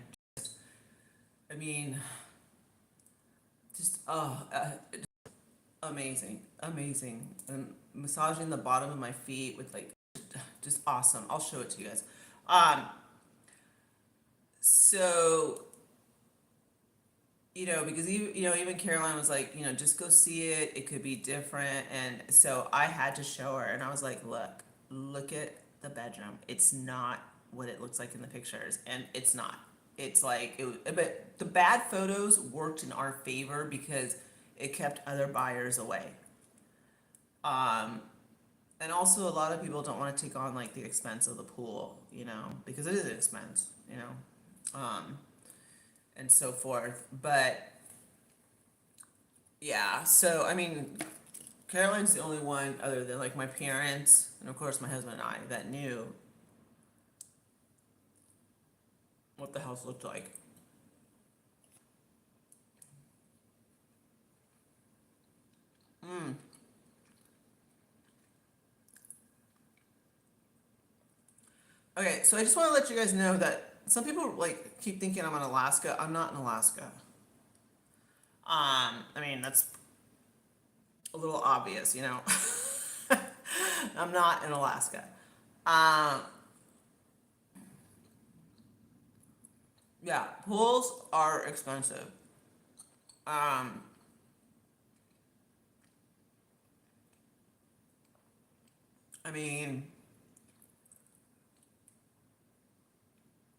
mean, just, amazing, amazing. And massaging the bottom of my feet with like, just awesome. I'll show it to you guys. So because even Caroline was like, just go see it. It could be different. And so I had to show her, and I was like, look at the bedroom. It's not what it looks like in the pictures, and it's not. It's like but the bad photos worked in our favor because it kept other buyers away. And also a lot of people don't want to take on like the expense of the pool, because it is an expense, and so forth. But yeah, so I mean, Caroline's the only one other than like my parents and of course my husband and I that knew what the house looked like. Okay, so I just want to let you guys know that some people like keep thinking I'm in Alaska. I'm not in Alaska. I mean, that's a little obvious, I'm not in Alaska. Um, yeah, pools are expensive. Um, I mean,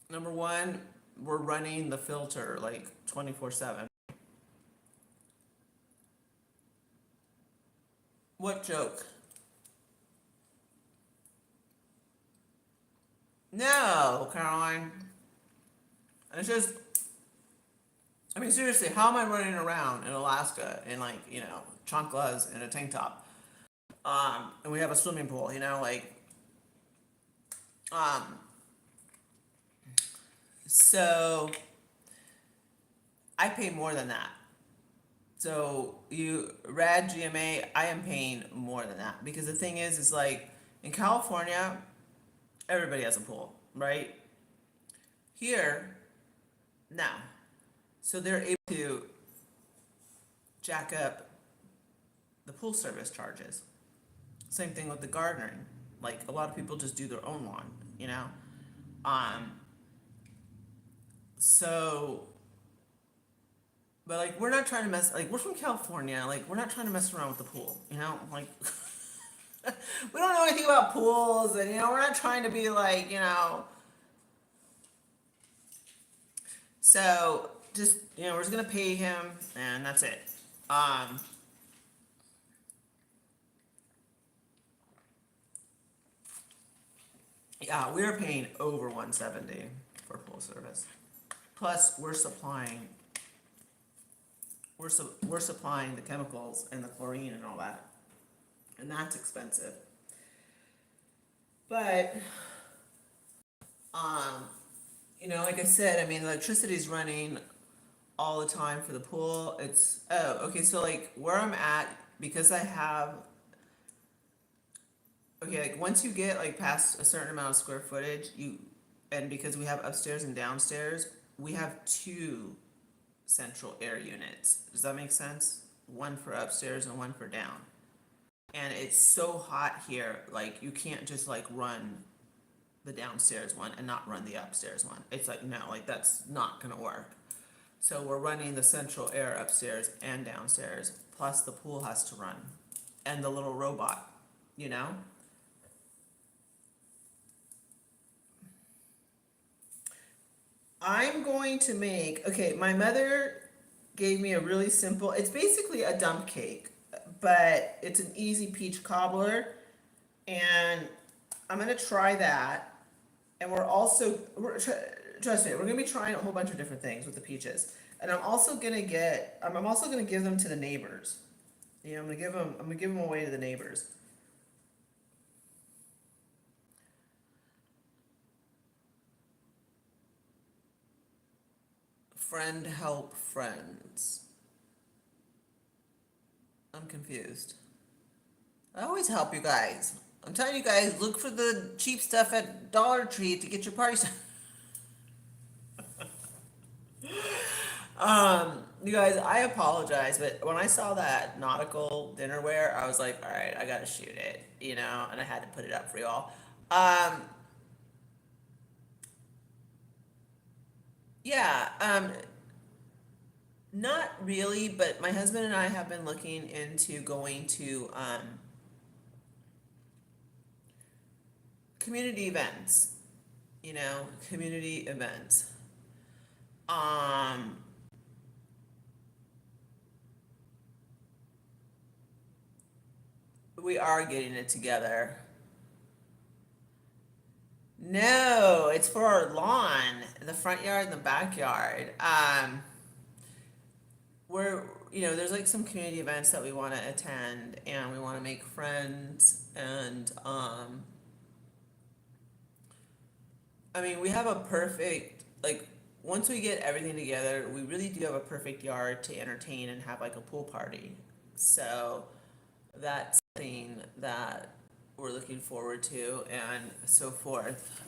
number one, we're running the filter like 24/7. What joke? No, Caroline. It's just, I mean, seriously, how am I running around in Alaska in like, chanclas and a tank top? And we have a swimming pool, um, so I pay more than that. So Rad GMA, I am paying more than that because the thing is like in California, everybody has a pool, right? Here, no. So they're able to jack up the pool service charges. Same thing with the gardening. Like a lot of people just do their own lawn, Um, so, but like we're not trying to like we're from California, like we're not trying to mess around with the pool, like we don't know anything about pools, and we're not trying to be like, so just we're just gonna pay him and that's it. Um, yeah, we're paying over 170 for pool service. Plus, we're supplying the chemicals and the chlorine and all that, and that's expensive. But Um, like I said, I mean, electricity's running all the time for the pool. Okay, so like where I'm at, because I have, okay, like once you get like past a certain amount of square footage, and because we have upstairs and downstairs, we have two central air units. Does that make sense? One for upstairs and one for down. And it's so hot here, like you can't just like run the downstairs one and not run the upstairs one. It's like, no, like that's not gonna work. So we're running the central air upstairs and downstairs, plus the pool has to run, and the little robot, you know? I'm going to make, okay, my mother gave me a really simple, it's basically a dump cake, but it's an easy peach cobbler, and I'm gonna try that. And trust me, we're gonna be trying a whole bunch of different things with the peaches. And I'm also gonna give them to the neighbors. I'm gonna give them away to the neighbors. Friend help friends. I'm confused. I always help you guys. I'm telling you guys, look for the cheap stuff at Dollar Tree to get your party started. You guys, I apologize, but when I saw that nautical dinnerware, I was like, all right, I gotta shoot it, and I had to put it up for y'all. Um, yeah, not really, but my husband and I have been looking into going to community events, community events. Um, we are getting it together. No, it's for our lawn, the front yard and the backyard. There's like some community events that we want to attend, and we want to make friends, and I mean, we have a perfect, like, once we get everything together, we really do have a perfect yard to entertain and have like a pool party. So that's something that we're looking forward to, and so forth.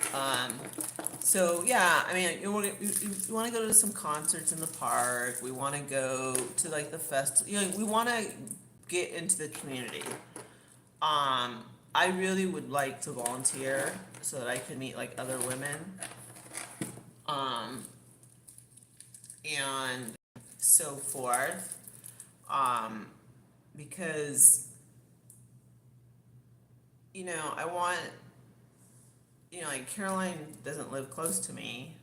So yeah, I mean, you want to go to some concerts in the park. We want to go to like the festival. We want to get into the community. I really would like to volunteer so that I can meet like other women, um, and so forth. Um, because I want, like Caroline doesn't live close to me,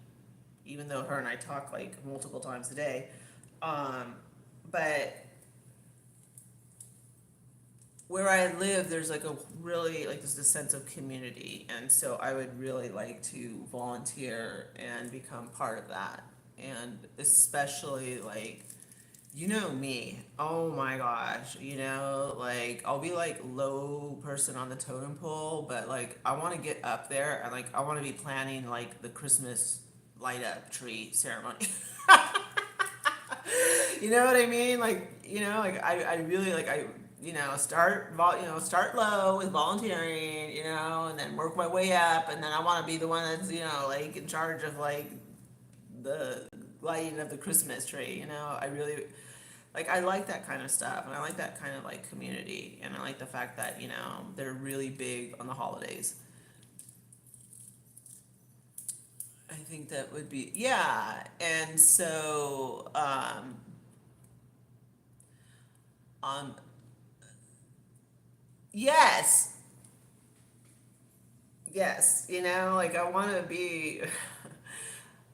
even though her and I talk like multiple times a day. Um, but where I live, there's like a really like there's a sense of community, and so I would really like to volunteer and become part of that, and especially like me. Oh my gosh, like I'll be like low person on the totem pole, but like I want to get up there, and like I want to be planning like the Christmas light up tree ceremony. You know what I mean? Like, like I really like start low with volunteering, and then work my way up, and then I want to be the one that's, like in charge of like the lighting of the Christmas tree, I really like I like that kind of stuff, and I like that kind of like community, and I like the fact that, they're really big on the holidays. I think that would be, yeah. And so um yes, yes, like I want to be.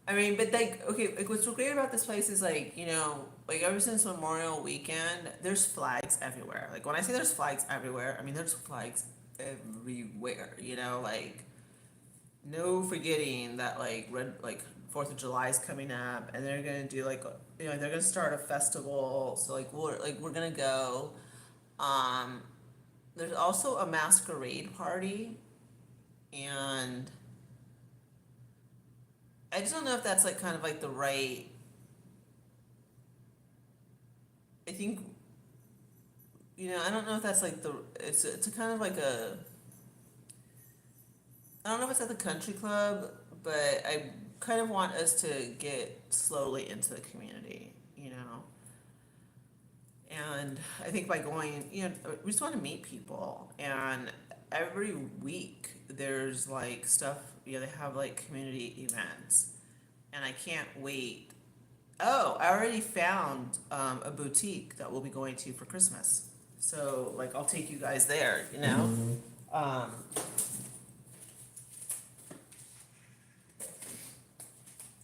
I mean, but like, okay, like what's so great about this place is like, like ever since Memorial Weekend, there's flags everywhere. Like when I say there's flags everywhere, I mean there's flags everywhere. Like no forgetting that like Fourth of July is coming up, and they're gonna do like they're gonna start a festival. So we're gonna go. Um, there's also a masquerade party, and I just don't know if that's like kind of like the right. I think I don't know if that's like the. It's a kind of like a. I don't know if it's at the country club, but I kind of want us to get slowly into the community. And I think by going, we just want to meet people. And every week there's like stuff, they have like community events. And I can't wait. Oh, I already found a boutique that we'll be going to for Christmas. So, like, I'll take you guys there. Um,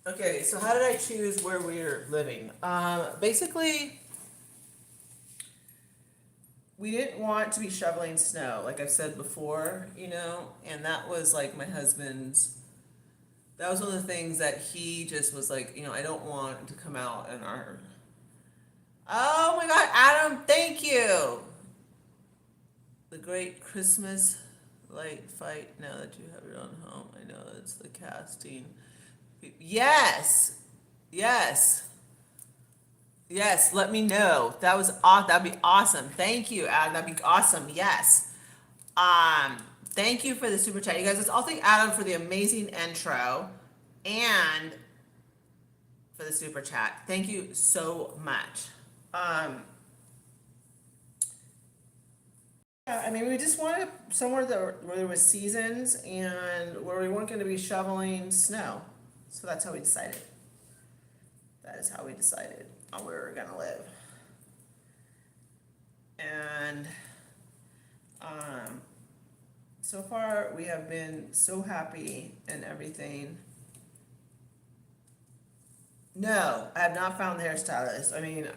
okay, so how did I choose where we're living? Basically, we didn't want to be shoveling snow, like I've said before, and that was like my husband's. That was one of the things that he just was like, I don't want to come out in our. Oh my God, Adam, thank you. The great Christmas light fight now that you have your own home. I know it's the casting. Yes, yes, yes. Let me know. That was awesome. That'd be awesome. Thank you, Adam. That'd be awesome. Yes. Um, Thank you for the super chat, you guys. Let's all thank Adam for the amazing intro, and for the super chat. Thank you so much. Um, yeah, I mean, we just wanted somewhere where there was seasons and where we weren't going to be shoveling snow. So that's how we decided. That is how we decided on where we were going to live. And um, so far, we have been so happy and everything. No, I have not found the hairstylist. I mean,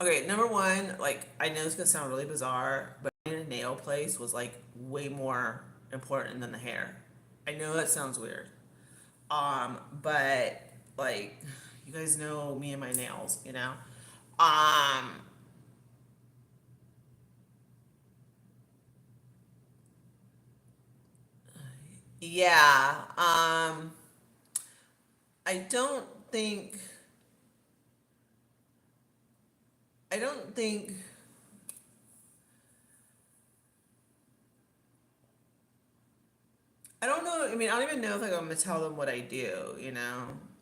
okay, number one, like, I know it's gonna sound really bizarre, but finding a nail place was like way more important than the hair. I know that sounds weird. But like, you guys know me and my nails. Um, yeah. I don't think. I don't think. I don't know. I mean, I don't even know if like, I'm gonna tell them what I do.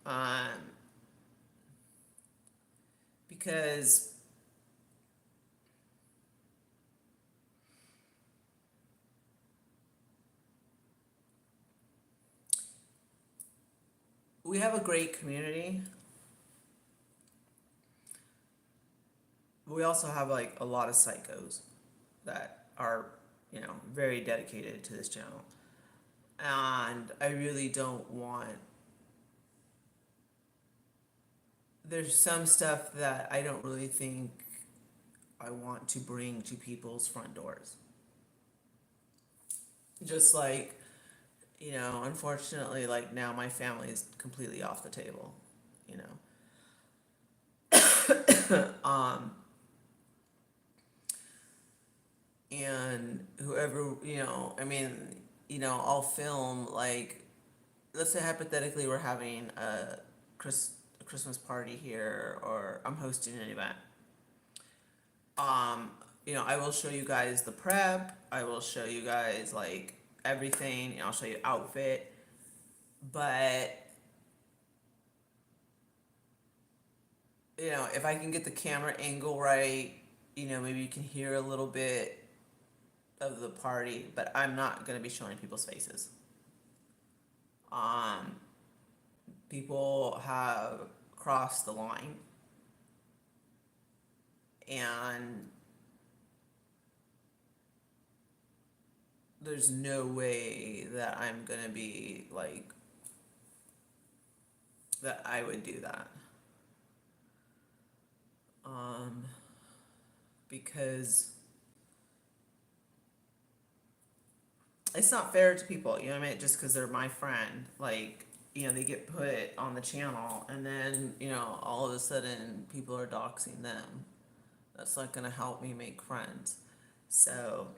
Um, because we have a great community. We also have like a lot of psychos that are, very dedicated to this channel. And I really don't want. There's some stuff that I don't really think I want to bring to people's front doors. Just like, unfortunately, like now my family is completely off the table, you know. And whoever, I mean, I'll film like, let's say hypothetically we're having a Christmas party here, or I'm hosting an event. Um, I will show you guys the prep. I will show you guys like everything. I'll show you outfit. But if I can get the camera angle right, maybe you can hear a little bit of the party. But I'm not gonna be showing people's faces. Um, People have crossed the line, and there's no way that I'm gonna be like that. I would do that. Um, because it's not fair to people. You know what I mean? Just because they're my friend, like, they get put on the channel, and then all of a sudden people are doxing them. That's not gonna help me make friends. So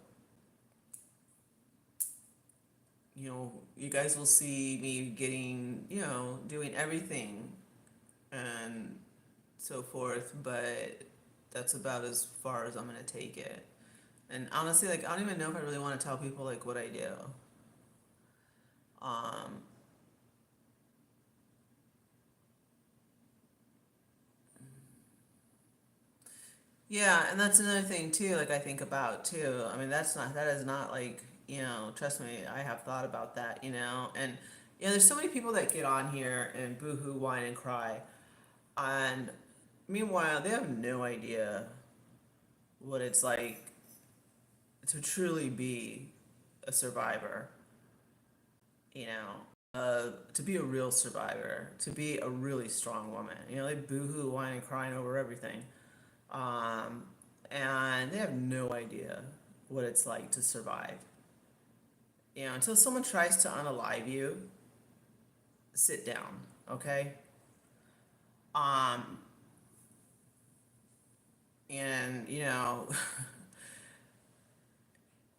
you guys will see me getting, doing everything and so forth, but that's about as far as I'm gonna take it. And honestly, like, I don't even know if I really want to tell people like what I do. Um, yeah, and that's another thing too. Like I think about too. I mean, that is not like, trust me, I have thought about that. And there's so many people that get on here and boohoo, whine, and cry, and meanwhile, they have no idea what it's like to truly be a survivor. To be a real survivor, to be a really strong woman. They boohoo, whine, and crying over everything. Um, and they have no idea what it's like to survive. Until someone tries to unalive you, sit down, okay? Um, and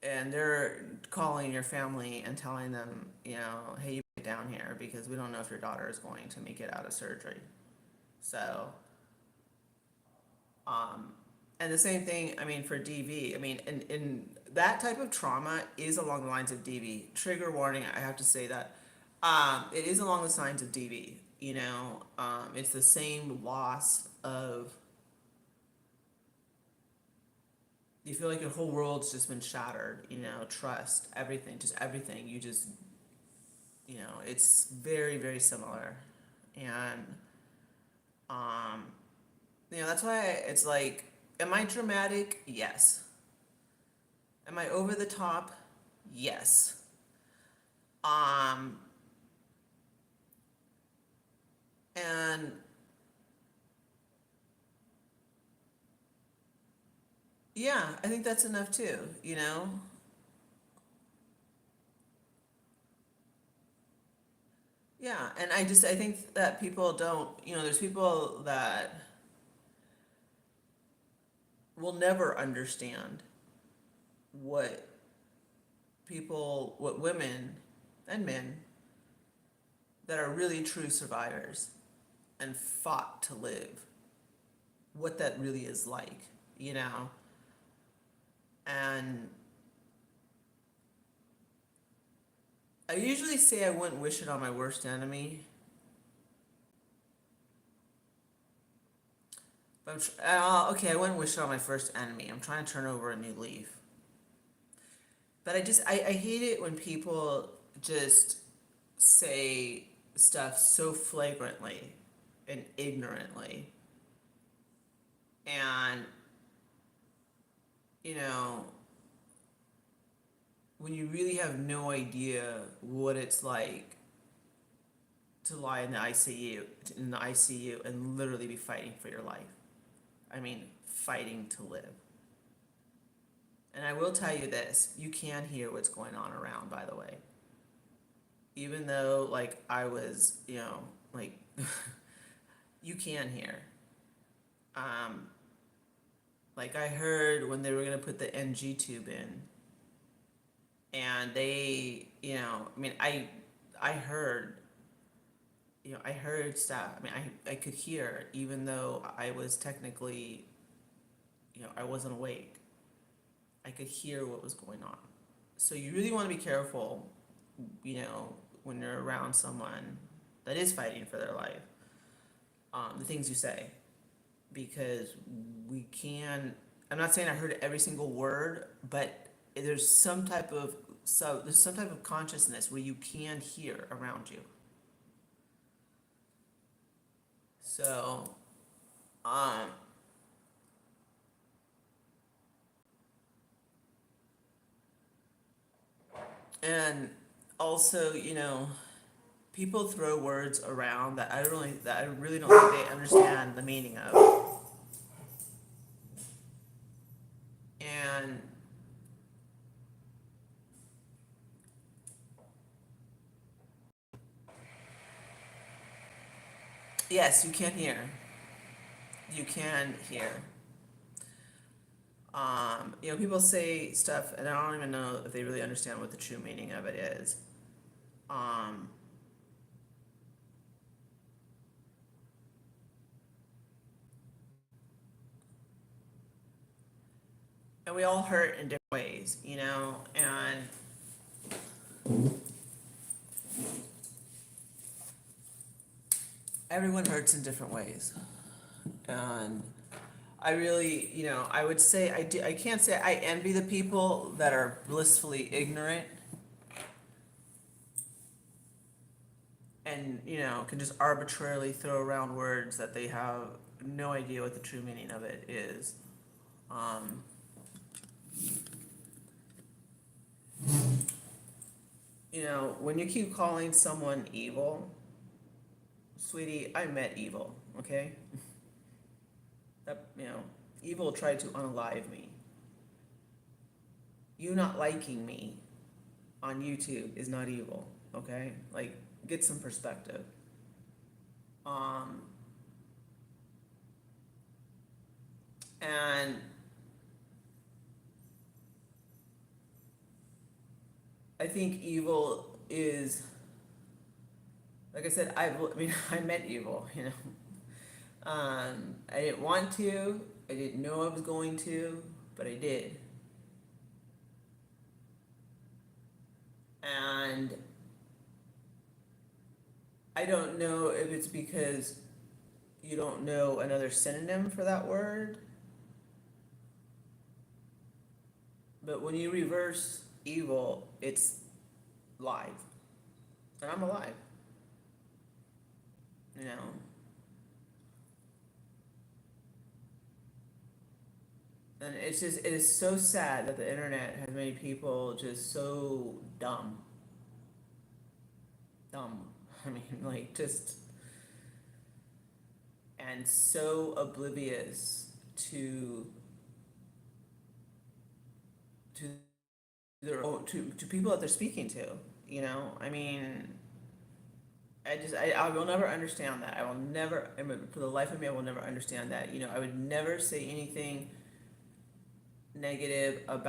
and they're calling your family and telling them, hey, you get down here because we don't know if your daughter is going to make it out of surgery. So, um, and the same thing, I mean, for DV. I mean, in that type of trauma is along the lines of DV. Trigger warning, I have to say that. It is along the lines of DV. It's the same loss of, you feel like your whole world's just been shattered, trust, everything, just everything. It's very, very similar. And, um, that's why it's like, am I dramatic? Yes. Am I over the top? Yes. Um, and yeah, I think that's enough too. Yeah, and I think that people don't, there's people that will never understand what what women and men that are really true survivors and fought to live, what that really is like, you know? And I usually say I wouldn't wish it on my worst enemy, but okay, I wouldn't wish it on my first enemy. I'm trying to turn over a new leaf. But I hate it when people just say stuff so flagrantly and ignorantly. And, you know, when you really have no idea what it's like to lie in the ICU and literally be fighting for your life. I mean, fighting to live. And I will tell you this, you can hear what's going on around, by the way. Even though, like, I was, like, you can hear. Um, like, I heard when they were going to put the NG tube in, and they, I mean, I heard, I heard stuff. I mean, I could hear, even though I was technically, I wasn't awake. I could hear what was going on. So you really want to be careful, when you're around someone that is fighting for their life, the things you say, because we can. I'm not saying I heard every single word, but there's some type of consciousness where you can hear around you. So, um, and also, people throw words around that I really don't think they understand the meaning of. And yes, you can hear. You can hear. People say stuff, and I don't even know if they really understand what the true meaning of it is. Um, and we all hurt in different ways, you know, and everyone hurts in different ways. And I really, you know, I would say I can't say I envy the people that are blissfully ignorant and, you know, can just arbitrarily throw around words that they have no idea what the true meaning of it is. Um, you know, when you keep calling someone evil, sweetie, I met evil, okay? That, you know, evil tried to unalive me. You not liking me on YouTube is not evil, okay? Like, get some perspective. Um, and I think evil is, like I said, I mean, I met evil, you know. I didn't want to, I didn't know I was going to, but I did. And I don't know if it's because you don't know another synonym for that word, but when you reverse evil, it's live. And I'm alive, you know. And it's just, it is so sad that the internet has made people just so dumb. Dumb. I mean, like, just, and so oblivious to to to people that they're speaking to. You know, I mean, I will never understand that. I will never, I mean, for the life of me, I will never understand that. You know, I would never say anything negative about